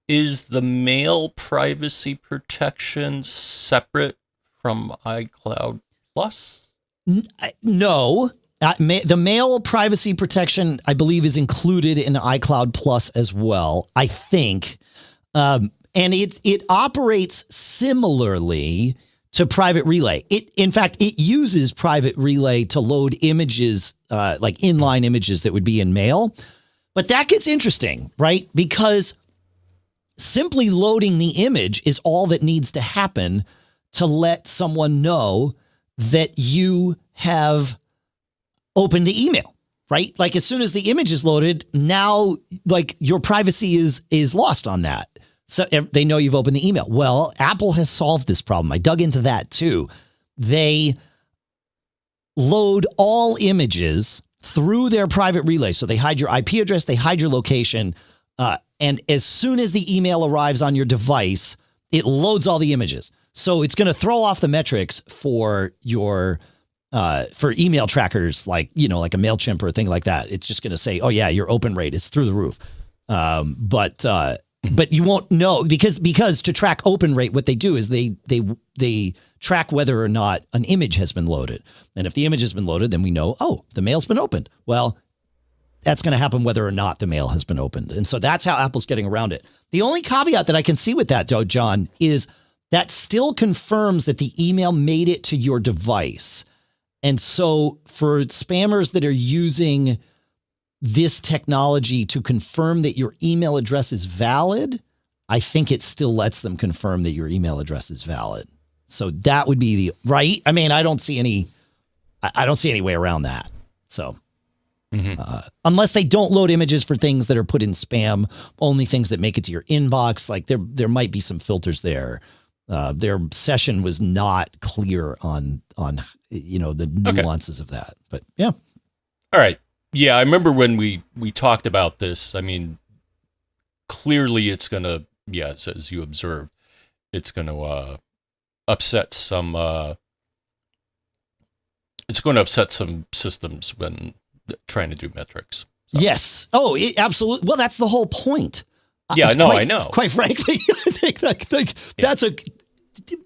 Is the mail privacy protection separate from iCloud Plus? No. The mail privacy protection, I believe, is included in iCloud Plus as well, I think. And it operates similarly to Private Relay. In fact, it uses Private Relay to load images, like inline images that would be in mail. But that gets interesting, right? Because simply loading the image is all that needs to happen to let someone know that you have opened the email, right? Like as soon as the image is loaded, now like your privacy is lost on that. So they know you've opened the email. Well, Apple has solved this problem. I dug into that too. They load all images through their Private Relay. So they hide your IP address, they hide your location. And as soon as the email arrives on your device, it loads all the images. So it's going to throw off the metrics for your for email trackers, like a MailChimp or a thing like that. It's just going to say, oh yeah, your open rate is through the roof. But you won't know because to track open rate, what they do is they track whether or not an image has been loaded. And if the image has been loaded, then we know, oh, the mail's been opened. Well, that's going to happen whether or not the mail has been opened. And so that's how Apple's getting around it. The only caveat that I can see with that, though, John, is that still confirms that the email made it to your device. And so for spammers that are using this technology to confirm that your email address is valid, I think it still lets them confirm that your email address is valid. So that would be right. I mean, I don't see any way around that. So Unless they don't load images for things that are put in spam, only things that make it to your inbox. Like there might be some filters there. Their session was not clear on the nuances of that. But yeah. All right. Yeah, I remember when we talked about this. I mean, clearly it's going to, as you observed, it's going to upset some. It's going to upset some systems when trying to do metrics. So. Yes. Oh, absolutely. Well, that's the whole point. Yeah, I know. Quite frankly, I think that's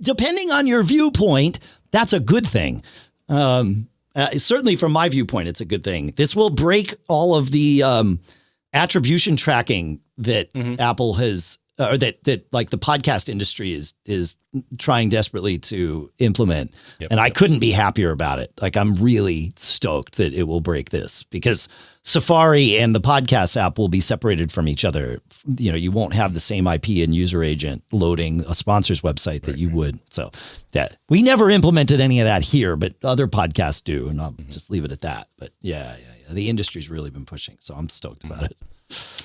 depending on your viewpoint, that's a good thing. Certainly from my viewpoint, it's a good thing. This will break all of the attribution tracking that Apple has, or that like the podcast industry is trying desperately to implement. And I couldn't be happier about it. Like, I'm really stoked that it will break this, because Safari and the podcast app will be separated from each other. You won't have the same IP and user agent loading a sponsor's website that you would. So that we never implemented any of that here, but other podcasts do, and I'll just leave it at that. But yeah. The industry's really been pushing, so I'm stoked about it.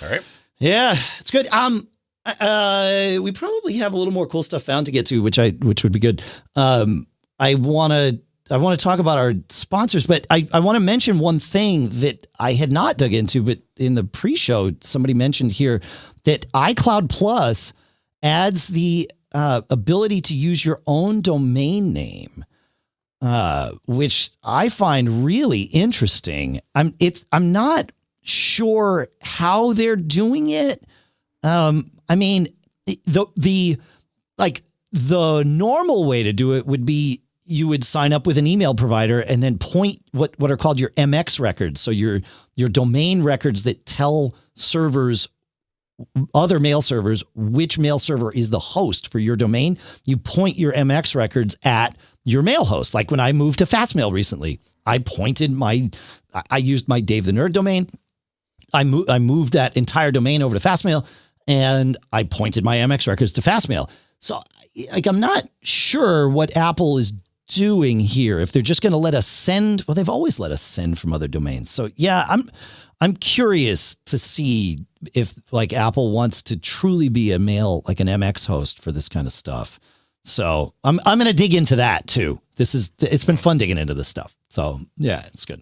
All right. Yeah, it's good. We probably have a little more cool stuff found to get to, which would be good. I want to talk about our sponsors, but I want to mention one thing that I had not dug into, but in the pre-show, somebody mentioned here that iCloud Plus adds the ability to use your own domain name, which I find really interesting. I'm not sure how they're doing it. I mean, the normal way to do it would be you would sign up with an email provider and then point what are called your MX records. So your domain records that tell servers, other mail servers, which mail server is the host for your domain. You point your MX records at your mail host. Like when I moved to Fastmail recently, I used my Dave the Nerd domain. I moved that entire domain over to Fastmail, and I pointed my MX records to Fastmail. So I'm not sure what Apple is doing here. If they're just going to let us send, well, they've always let us send from other domains. So yeah, I'm curious to see if like Apple wants to truly be a mail, like an MX host for this kind of stuff. So I'm going to dig into that too. It's been fun digging into this stuff. So yeah, it's good.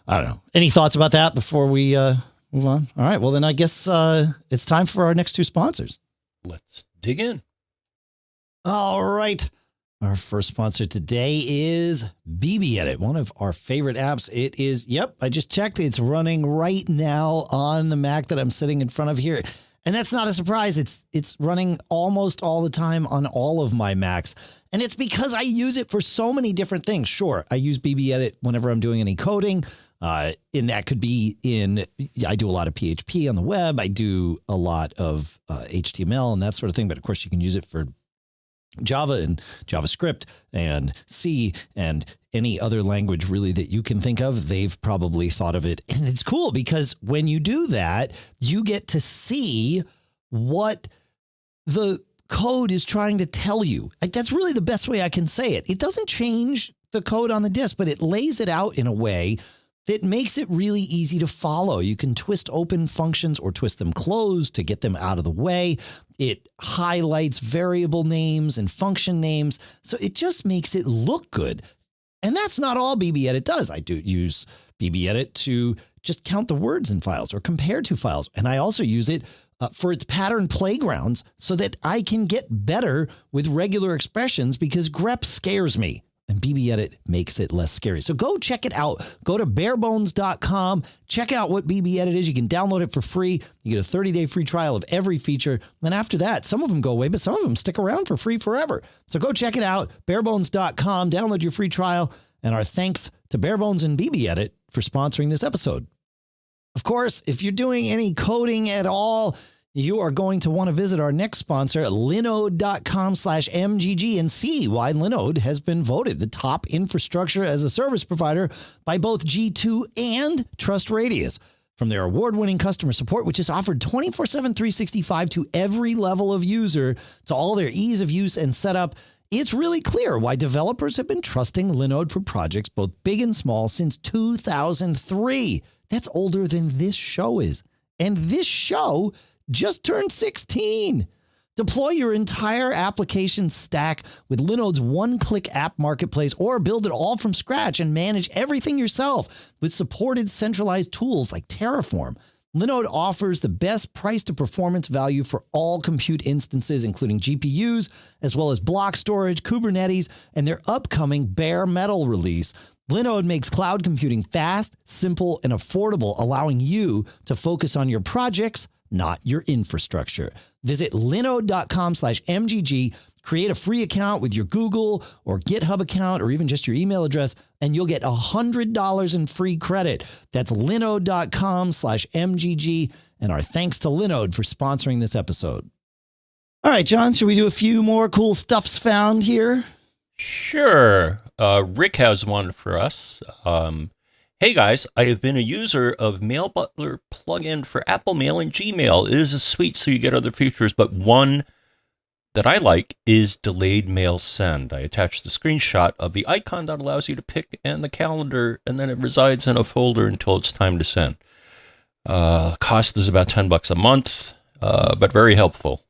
I don't know. Any thoughts about that before we move on? All right. Well, then I guess it's time for our next two sponsors. Let's dig in. All right. Our first sponsor today is BBEdit, one of our favorite apps. It is, I just checked. It's running right now on the Mac that I'm sitting in front of here. And that's not a surprise. It's running almost all the time on all of my Macs. And it's because I use it for so many different things. Sure, I use BBEdit whenever I'm doing any coding. And that could be I do a lot of PHP on the web. I do a lot of HTML and that sort of thing. But of course, you can use it for Java and JavaScript and C and any other language really that you can think of. They've probably thought of it. And it's cool because when you do that, you get to see what the code is trying to tell you. Like, that's really the best way I can say it. It doesn't change the code on the disk, but it lays it out in a way that makes it really easy to follow. You can twist open functions or twist them closed to get them out of the way. It highlights variable names and function names. So it just makes it look good. And that's not all BBEdit does. I do use BBEdit to just count the words in files or compare to files. And I also use it for its pattern playgrounds so that I can get better with regular expressions because grep scares me. And BBEdit makes it less scary. So go check it out. Go to barebones.com. Check out what BBEdit is. You can download it for free. You get a 30-day free trial of every feature. Then after that, some of them go away, but some of them stick around for free forever. So go check it out. Barebones.com. Download your free trial. And our thanks to Barebones and BBEdit for sponsoring this episode. Of course, if you're doing any coding at all, you are going to want to visit our next sponsor, linode.com/MGG, and see why Linode has been voted the top infrastructure as a service provider by both G2 and TrustRadius. From their award-winning customer support, which is offered 24/7, 365 to every level of user, to all their ease of use and setup, it's really clear why developers have been trusting Linode for projects both big and small since 2003. That's older than this show is. And this show just turned 16. Deploy your entire application stack with Linode's one-click app marketplace, or build it all from scratch and manage everything yourself with supported centralized tools like Terraform. Linode offers the best price to performance value for all compute instances, including GPUs, as well as block storage, Kubernetes, and their upcoming bare metal release. Linode makes cloud computing fast, simple, and affordable, allowing you to focus on your projects, not your infrastructure. Visit linode.com/MGG, create a free account with your Google or GitHub account, or even just your email address, and you'll get $100 in free credit. That's linode.com/MGG. And our thanks to Linode for sponsoring this episode. All right, John, should we do a few more cool stuffs found here? Sure. Rick has one for us. Hey guys, I have been a user of Mail Butler plugin for Apple Mail and Gmail. It is a suite, so you get other features, but one that I like is delayed mail send. I attached the screenshot of the icon that allows you to pick and the calendar, and then it resides in a folder until it's time to send. Cost is about $10 a month, but very helpful.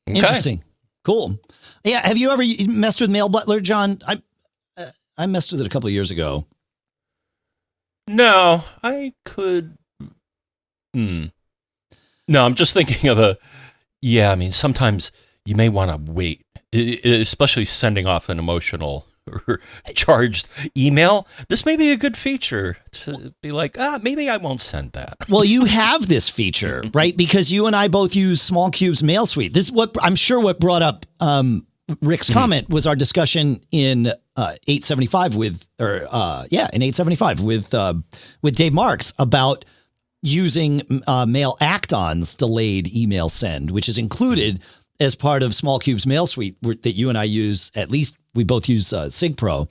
Okay. Interesting. Cool. Yeah. Have you ever messed with Mail Butler, John? I messed with it a couple of years ago. No, I could. No, I'm just thinking of sometimes you may want to wait, especially sending off an emotional or charged email. This may be a good feature to be like, maybe I won't send that. Well, you have this feature, right? Because you and I both use Small Cube's Mail Suite. This is what I'm sure what brought up Rick's comment was our discussion in 875 with Dave Marks about using Mail Act-On's delayed email send, which is included as part of Small Cube's Mail Suite that you and I use. At least we both use SigPro,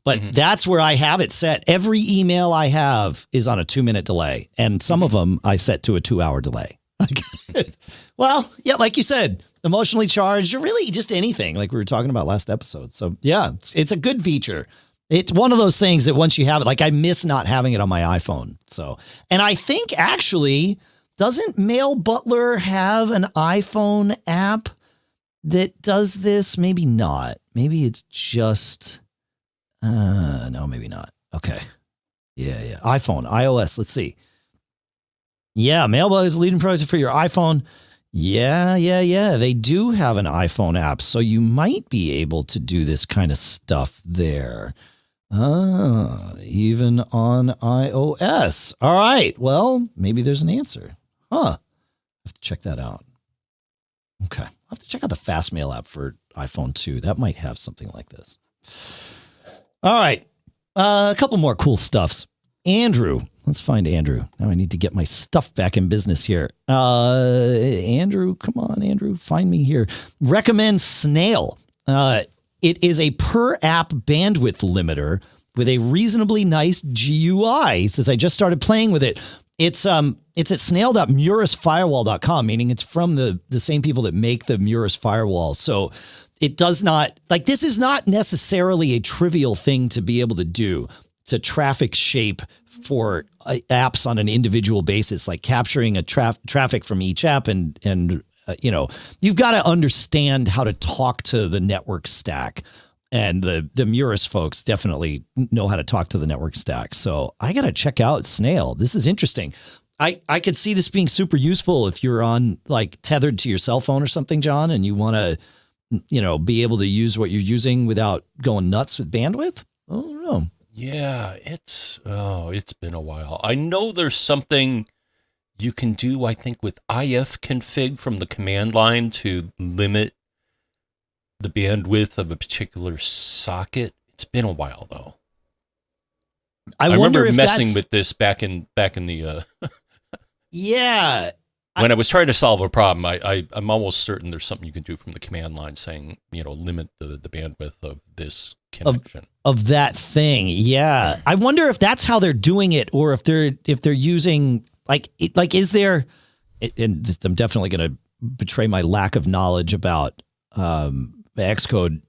but that's where I have it set. Every email I have is on a 2-minute delay, and some of them I set to a 2-hour delay. Well, yeah, like you said, emotionally charged, or really just anything like we were talking about last episode. So yeah, it's a good feature. It's one of those things that once you have it, like I miss not having it on my iPhone. So, and I think actually, doesn't Mail Butler have an iPhone app that does this? Maybe not. Maybe it's just, no, maybe not. Okay. Yeah. iPhone, iOS. Let's see. Yeah. Mail Butler is the leading product for your iPhone. Yeah. They do have an iPhone app, so you might be able to do this kind of stuff there. Even on iOS. All right. Well, maybe there's an answer. I have to check that out. Okay. I'll have to check out the Fast Mail app for iPhone 2. That might have something like this. All right. A couple more cool stuffs. Andrew. Let's find Andrew. Now I need to get my stuff back in business here. Andrew, come on, Andrew. Find me here. Recommend Snail. It is a per-app bandwidth limiter with a reasonably nice GUI. He says, I just started playing with it. It's at snail.murusfirewall.com, meaning it's from the same people that make the Murus firewall. So it does not, like, this is not necessarily a trivial thing to be able to do. It's a traffic shape for apps on an individual basis, like capturing a traffic from each app and you've got to understand how to talk to the network stack, and the Murus folks definitely know how to talk to the network stack. So I got to check out Snail. This is interesting. I could see this being super useful if you're on, like, tethered to your cell phone or something, John, and you want to, be able to use what you're using without going nuts with bandwidth. I don't know. Yeah, it's been a while. I know there's something you can do, I think, with ifconfig from the command line to limit the bandwidth of a particular socket. It's been a while, though. I remember messing with this back in the yeah. When I was trying to solve a problem, I'm almost certain there's something you can do from the command line saying, limit the bandwidth of this connection. Of that thing. Yeah. I wonder if that's how they're doing it, or if they're using is there, and I'm definitely going to betray my lack of knowledge about Xcode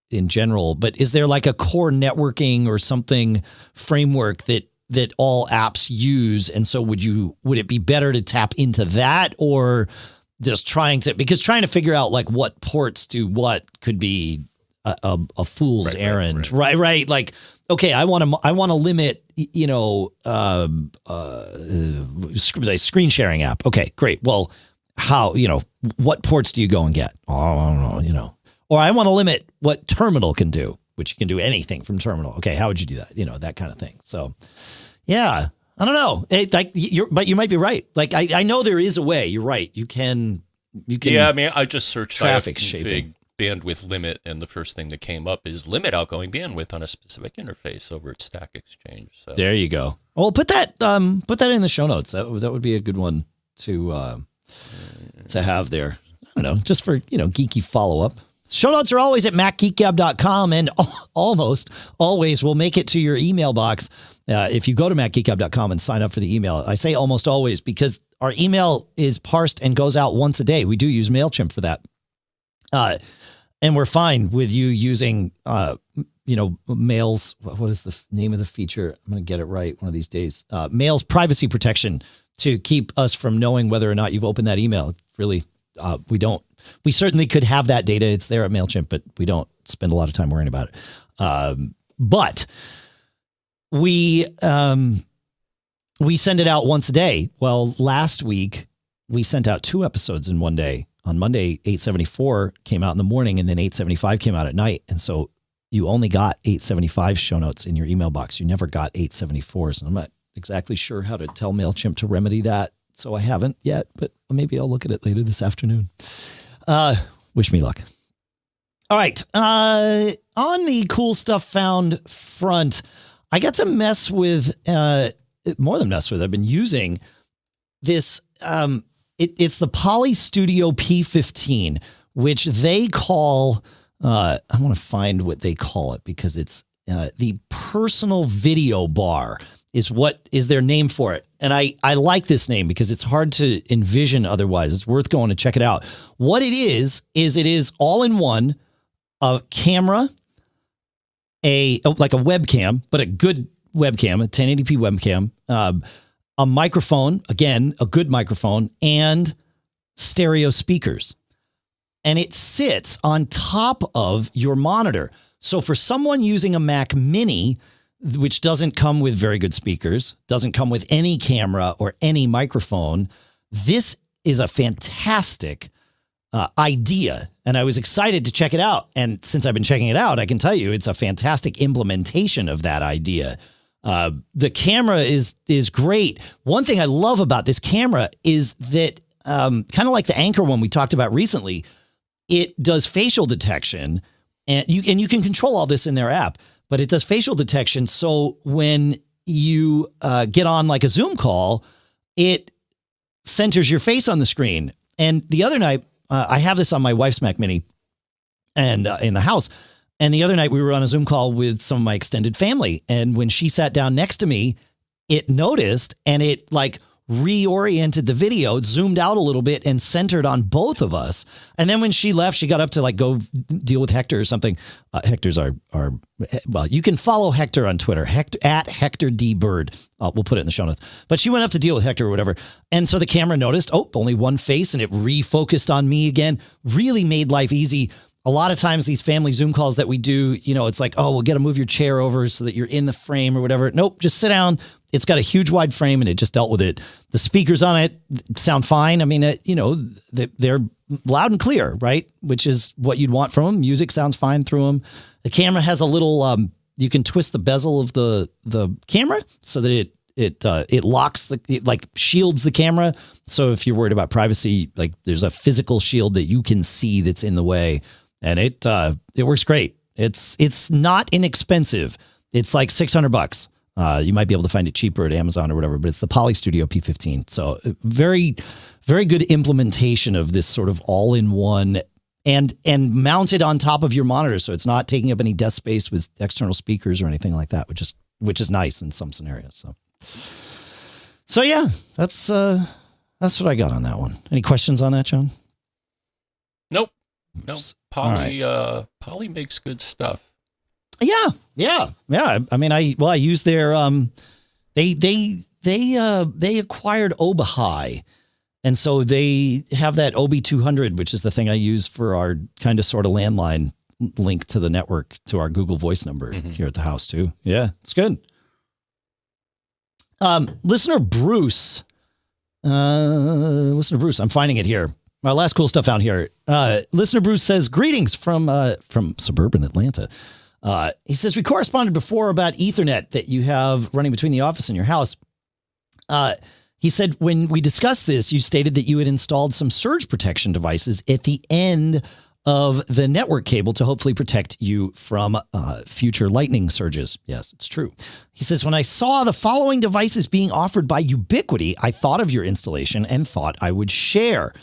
in general, but is there like a core networking or something framework that that all apps use. And so would it be better to tap into that, or just trying to figure out like what ports do what could be a fool's errand, right? Like, okay, I want to limit, screen sharing app. Okay, great. Well, how, what ports do you go and get? Oh, I don't know, or I want to limit what terminal can do, which you can do anything from terminal. Okay, how would you do that? That kind of thing. So, yeah, I don't know. But you might be right. Like, I know there is a way. You're right. You can. Yeah, I mean, I just searched traffic shaping. Bandwidth limit, and the first thing that came up is limit outgoing bandwidth on a specific interface over at Stack Exchange. So there you go. Well, put that in the show notes. That would be a good one to have there. I don't know, just for geeky follow up. Show notes are always at macgeekgab.com, and almost always will make it to your email box if you go to macgeekgab.com and sign up for the email. I say almost always because our email is parsed and goes out once a day. We do use MailChimp for that. And we're fine with you using, Mail's, what is the name of the feature? I'm going to get it right one of these days. Mail's privacy protection to keep us from knowing whether or not you've opened that email. Really, we certainly could have that data. It's there at MailChimp, but we don't spend a lot of time worrying about it. But we send it out once a day. Well, last week we sent out 2 episodes in one day. On Monday, 874 came out in the morning, and then 875 came out at night. And so you only got 875 show notes in your email box. You never got 874s. And I'm not exactly sure how to tell MailChimp to remedy that. So I haven't yet, but maybe I'll look at it later this afternoon. Wish me luck. All right. On the cool stuff found front, I got to mess with, more than mess with, I've been using this, it's the Poly Studio P15, which they call, I want to find what they call it because it's the personal video bar is their name for it. And I like this name because it's hard to envision otherwise. It's worth going to check it out. What it is it is all in one, a camera, like a webcam, but a good webcam, a 1080p webcam, a microphone, again, a good microphone, and stereo speakers. And it sits on top of your monitor. So for someone using a Mac Mini, which doesn't come with very good speakers, doesn't come with any camera or any microphone, this is a fantastic idea. And I was excited to check it out. And since I've been checking it out, I can tell you it's a fantastic implementation of that idea. The camera is great. One thing I love about this camera is that kind of like the Anchor one we talked about recently, it does facial detection, and you can control all this in their app, but it does facial detection. So when you get on like a Zoom call, it centers your face on the screen. And the other night, I have this on my wife's Mac Mini and in the house. And the other night we were on a Zoom call with some of my extended family. And when she sat down next to me, it noticed and it like reoriented the video, it zoomed out a little bit and centered on both of us. And then when she left, she got up to like go deal with Hector or something. Hector's well, you can follow Hector on Twitter, at Hector D Bird. We'll put it in the show notes. But she went up to deal with Hector or whatever. And so the camera noticed, only one face, and it refocused on me again. Really made life easy. A lot of times these family Zoom calls that we do, it's like, we'll get to move your chair over so that you're in the frame or whatever. Nope, just sit down. It's got a huge wide frame and it just dealt with it. The speakers on it sound fine. I mean, they're loud and clear, right? Which is what you'd want from them. Music sounds fine through them. The camera has a little, you can twist the bezel of the camera so that it locks it like shields the camera. So if you're worried about privacy, like there's a physical shield that you can see that's in the way. And it works great. It's not inexpensive. It's like $600. You might be able to find it cheaper at Amazon or whatever, but it's the Poly Studio P15. So very, very good implementation of this sort of all-in-one and mounted on top of your monitor. So it's not taking up any desk space with external speakers or anything like that, which is nice in some scenarios. So yeah, that's what I got on that one. Any questions on that, John? Nope. No, Poly makes good stuff. Yeah. I mean, I use their They acquired Obihai. And so they have that OB200, which is the thing I use for our kind of sort of landline link to the network, to our Google Voice number here at the house too. Yeah, it's good. Listener Bruce, I'm finding it here. My last cool stuff out here. Listener Bruce says, greetings from suburban Atlanta. He says, we corresponded before about Ethernet that you have running between the office and your house. He said, when we discussed this, you stated that you had installed some surge protection devices at the end of the network cable to hopefully protect you from future lightning surges. Yes, it's true. He says, when I saw the following devices being offered by Ubiquiti, I thought of your installation and thought I would share.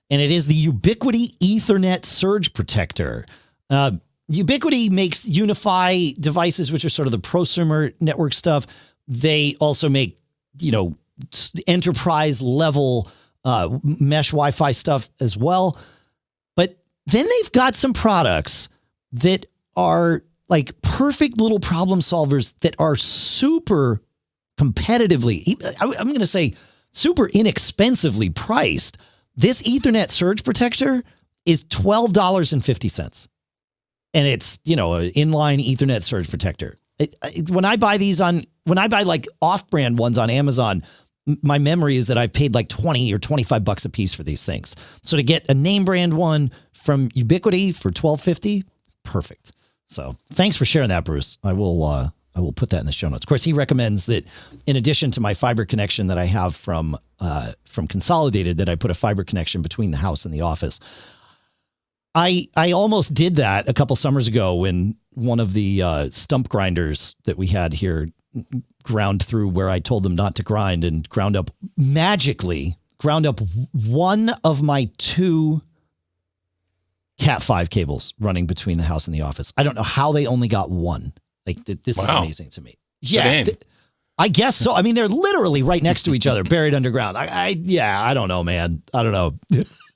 And it is the Ubiquiti Ethernet Surge Protector. Ubiquiti makes Unify devices, which are sort of the prosumer network stuff. They also make, enterprise level mesh Wi-Fi stuff as well. But then they've got some products that are like perfect little problem solvers that are super competitively, I'm going to say super inexpensively priced. This Ethernet Surge Protector is $12.50. And it's, an inline Ethernet Surge Protector. When I buy like off-brand ones on Amazon, my memory is that I've paid like 20 or 25 bucks a piece for these things. So to get a name brand one from Ubiquiti for $12.50, perfect. So thanks for sharing that, Bruce. I will put that in the show notes. Of course, he recommends that in addition to my fiber connection that I have from Consolidated, that I put a fiber connection between the house and the office. I almost did that a couple summers ago when one of the stump grinders that we had here ground through where I told them not to grind, and magically ground up one of my two Cat 5 cables running between the house and the office. I don't know how they only got one. Like this is amazing to me. Yeah, I guess so. I mean, they're literally right next to each other, buried underground. I don't know, man. I don't know.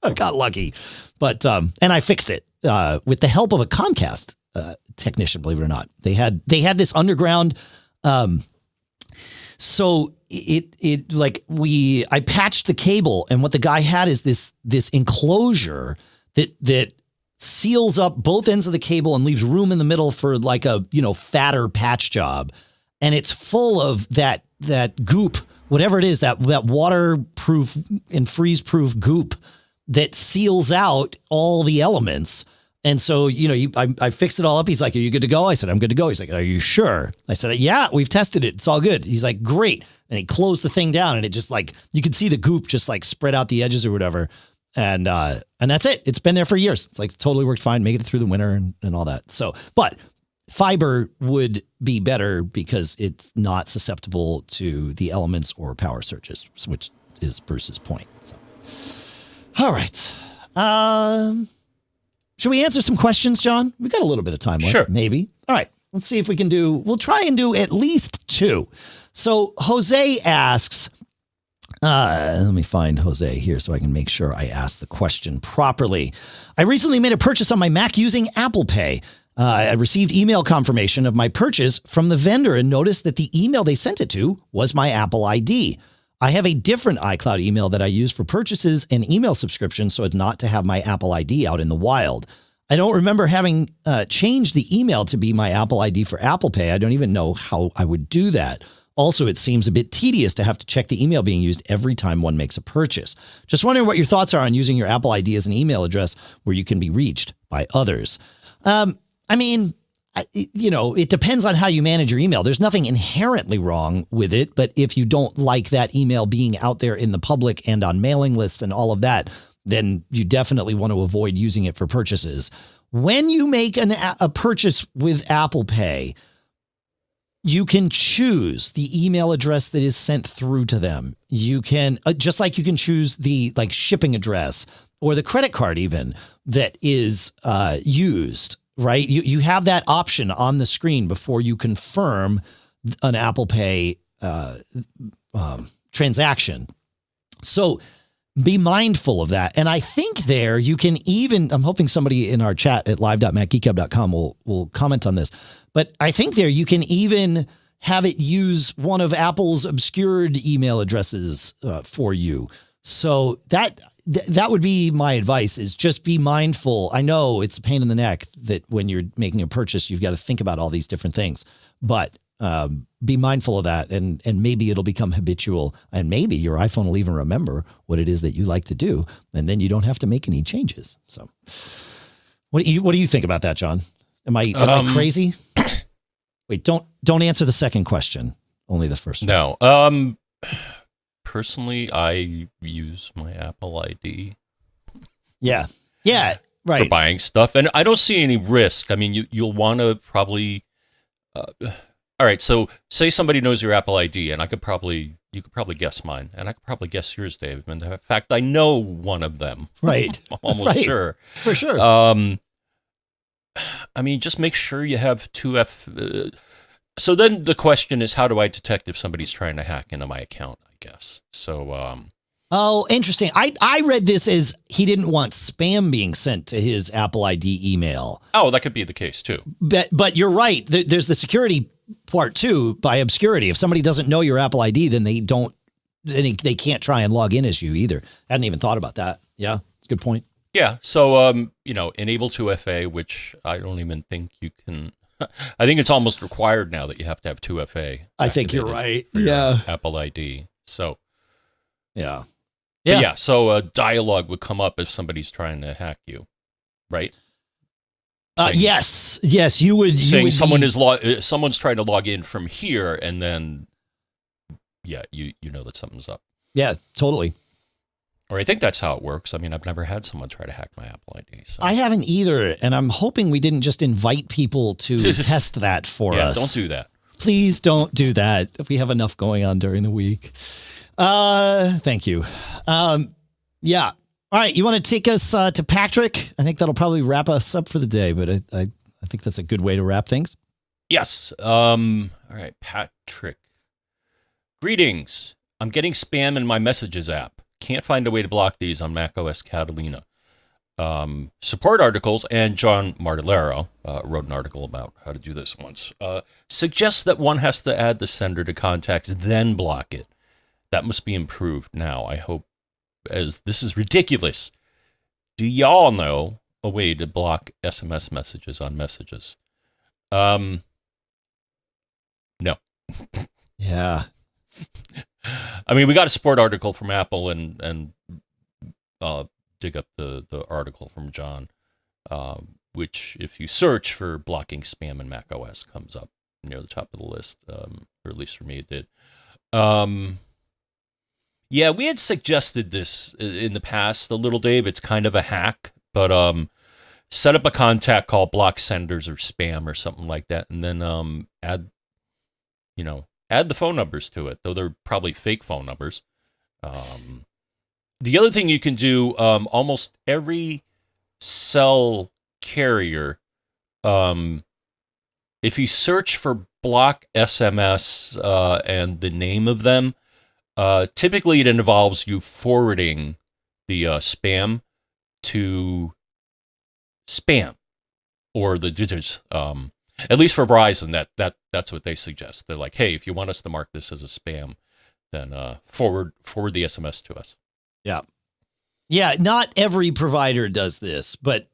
I got lucky, but and I fixed it with the help of a Comcast technician. Believe it or not, they had this underground. So I patched the cable, and what the guy had is this enclosure that seals up both ends of the cable and leaves room in the middle for like a fatter patch job, and it's full of that goop, whatever it is, that waterproof and freeze-proof goop that seals out all the elements. And so, I fixed it all up. He's like, are you good to go? I said, I'm good to go. He's like, are you sure? I said, yeah, we've tested it. It's all good. He's like, great. And he closed the thing down, and it just like, you could see the goop just like spread out the edges or whatever. And that's it. It's been there for years. It's like totally worked fine, making it through the winter and all that. So, but fiber would be better because it's not susceptible to the elements or power surges, which is Bruce's point. So, all right. Should we answer some questions, John? We've got a little bit of time left. Sure. Maybe. All right. Let's see if we can we'll try and do at least two. So Jose asks, let me find Jose here so I can make sure I ask the question properly. I recently made a purchase on my Mac using Apple Pay. I received email confirmation of my purchase from the vendor and noticed that the email they sent it to was my Apple ID. I have a different iCloud email that I use for purchases and email subscriptions so as not to have my Apple ID out in the wild. I don't remember having changed the email to be my Apple ID for Apple Pay. I don't even know how I would do that. Also, it seems a bit tedious to have to check the email being used every time one makes a purchase. Just wondering what your thoughts are on using your Apple ID as an email address where you can be reached by others. It depends on how you manage your email. There's nothing inherently wrong with it, but if you don't like that email being out there in the public and on mailing lists and all of that, then you definitely want to avoid using it for purchases. When you make a purchase with Apple Pay, you can choose the email address that is sent through to them. You can, just like you can choose the shipping address or the credit card even that is used. Right? You have that option on the screen before you confirm an Apple Pay transaction. So be mindful of that. And I think there you can even, I'm hoping somebody in our chat at live.macgeekgab.com will comment on this, but I think there you can even have it use one of Apple's obscured email addresses for you. So that would be my advice, is just be mindful. I know it's a pain in the neck that when you're making a purchase, you've got to think about all these different things, but be mindful of that, and maybe it'll become habitual, and maybe your iPhone will even remember what it is that you like to do, and then you don't have to make any changes. So what do you think about that, John? Am I crazy? Wait, don't answer the second question, only the first one. No. Personally, I use my Apple ID. Yeah, right. For buying stuff, and I don't see any risk. I mean, you'll want to probably. All right, so say somebody knows your Apple ID, and you could probably guess mine, and I could probably guess yours, Dave. And in fact, I know one of them. Right. I'm almost sure. For sure. I mean, just make sure you have 2F. So then the question is, how do I detect if somebody's trying to hack into my account, I guess? So, oh, interesting. I read this as he didn't want spam being sent to his Apple ID email. Oh, that could be the case too. But you're right. There's the security part too, by obscurity. If somebody doesn't know your Apple ID, then they can't try and log in as you either. I hadn't even thought about that. Yeah, it's a good point. Yeah. So, enable 2FA, which I don't even think you can. I think it's almost required now that you have to have 2FA. I think you're right. For your Yeah. Apple ID. So, yeah. Yeah. So a dialogue would come up if somebody's trying to hack you, right? Yes, you would. Someone's trying to log in from here, and then, yeah, you know that something's up. Yeah, totally. Or I think that's how it works. I mean, I've never had someone try to hack my Apple ID. So. I haven't either, and I'm hoping we didn't just invite people to test that for us. Yeah, don't do that. Please don't do that. If we have enough going on during the week. Thank you. Yeah. All right. You want to take us to Patrick? I think that'll probably wrap us up for the day, but I think that's a good way to wrap things. Yes. All right, Patrick. Greetings. I'm getting spam in my Messages app. Can't find a way to block these on macOS Catalina. Support articles, and John Martellero wrote an article about how to do this once. Suggests that one has to add the sender to contacts, then block it. That must be improved now, I hope, as this is ridiculous. Do y'all know a way to block SMS messages on Messages? No. Yeah. I mean, we got a support article from Apple and dig up the article from John, which, if you search for blocking spam in Mac OS, comes up near the top of the list, or at least for me it did. Yeah, we had suggested this in the past, a little, Dave. It's kind of a hack, but set up a contact called block senders or spam or something like that, and then add the phone numbers to it, though they're probably fake phone numbers. The other thing you can do, almost every cell carrier, if you search for block SMS and the name of them, typically it involves you forwarding the spam to spam or the digits. At least for Verizon, that's what they suggest. They're like, hey, if you want us to mark this as a spam, then forward the SMS to us. Yeah. Yeah, not every provider does this, but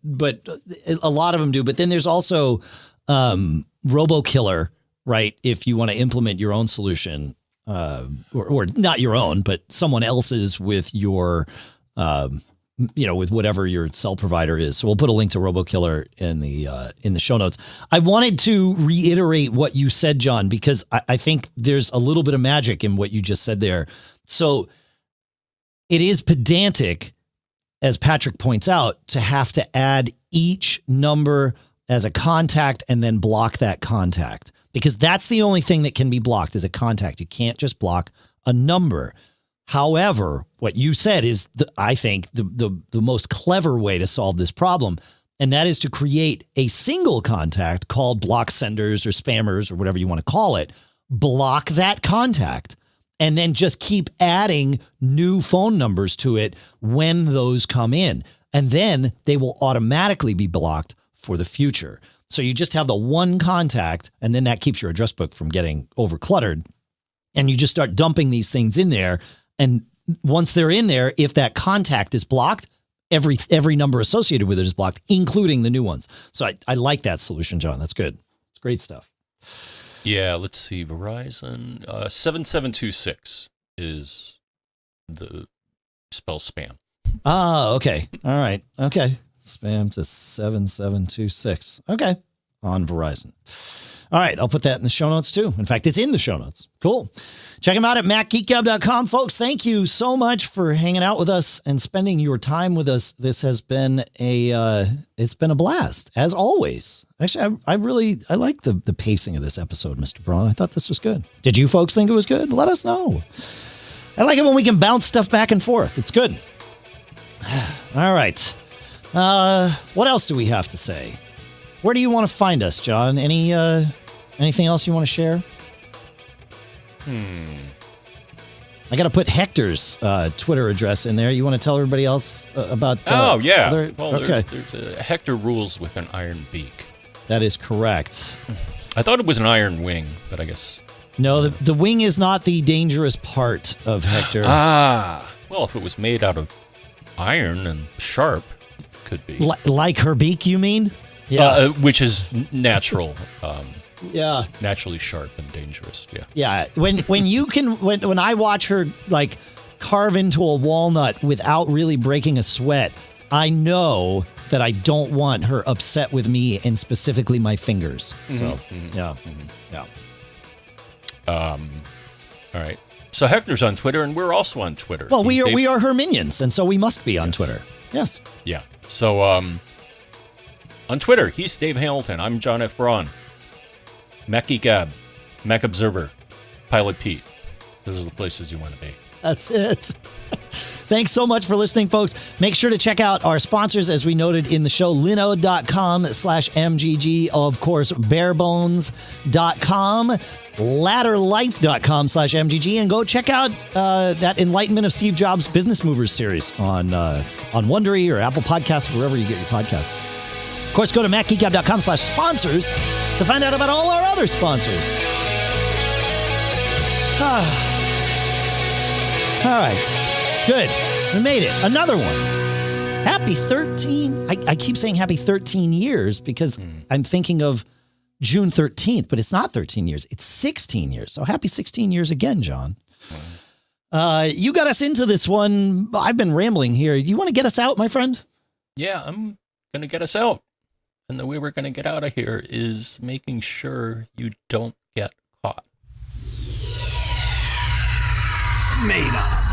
a lot of them do. But then there's also RoboKiller, right? If you want to implement your own solution, or not your own, but someone else's with your with whatever your cell provider is. So we'll put a link to RoboKiller in the show notes. I wanted to reiterate what you said, John, because I think there's a little bit of magic in what you just said there. So it is pedantic, as Patrick points out, to have to add each number as a contact and then block that contact, because that's the only thing that can be blocked is a contact. You can't just block a number. However, what you said is, I think, the most clever way to solve this problem, and that is to create a single contact called block senders or spammers or whatever you want to call it, block that contact, and then just keep adding new phone numbers to it when those come in. And then they will automatically be blocked for the future. So you just have the one contact, and then that keeps your address book from getting over cluttered. And you just start dumping these things in there. And once they're in there, if that contact is blocked, every number associated with it is blocked, including the new ones. So I like that solution, John. That's good. It's great stuff. Yeah, let's see. Verizon 7726 is the spell spam. Ah, okay. All right. Okay. Spam to 7726. Okay. On Verizon. All right. I'll put that in the show notes too. In fact, it's in the show notes. Cool. Check them out at MacGeekGab.com, folks. Thank you so much for hanging out with us and spending your time with us. This has been it's been a blast, as always. Actually, I like the pacing of this episode, Mr. Braun. I thought this was good. Did you folks think it was good? Let us know. I like it when we can bounce stuff back and forth. It's good. All right. What else do we have to say? Where do you want to find us, John? Anything else you want to share? I got to put Hector's Twitter address in there. You want to tell everybody else about? Well, okay. There's a Hector rules with an iron beak. That is correct. I thought it was an iron wing, but I guess no. The wing is not the dangerous part of Hector. Well, if it was made out of iron and sharp, it could be like her beak. You mean? Yeah, which is natural. Yeah, naturally sharp and dangerous. Yeah. Yeah. When I watch her like carve into a walnut without really breaking a sweat, I know that I don't want her upset with me and specifically my fingers. So yeah. All right. So Hector's on Twitter, and we're also on Twitter. Well, we are her minions, and so we must be on Twitter. Yes. Yeah. So on Twitter, he's Dave Hamilton. I'm John F. Braun. Mac Geek Gab, Mac Observer, Pilot Pete. Those are the places you want to be. That's it. Thanks so much for listening, folks. Make sure to check out our sponsors, as we noted in the show, linode.com/MGG, of course, barebones.com, ladderlife.com/MGG, and go check out that Enlightenment of Steve Jobs Business Movers series on Wondery or Apple Podcasts, wherever you get your podcasts. Of course, go to MacGeekGab.com/sponsors to find out about all our other sponsors. All right. Good. We made it. Another one. Happy 13. I keep saying happy 13 years because I'm thinking of June 13th, but it's not 13 years. It's 16 years. So happy 16 years again, John. You got us into this one. I've been rambling here. You want to get us out, my friend? Yeah, I'm going to get us out. And the way we're going to get out of here is making sure you don't get caught. Made up.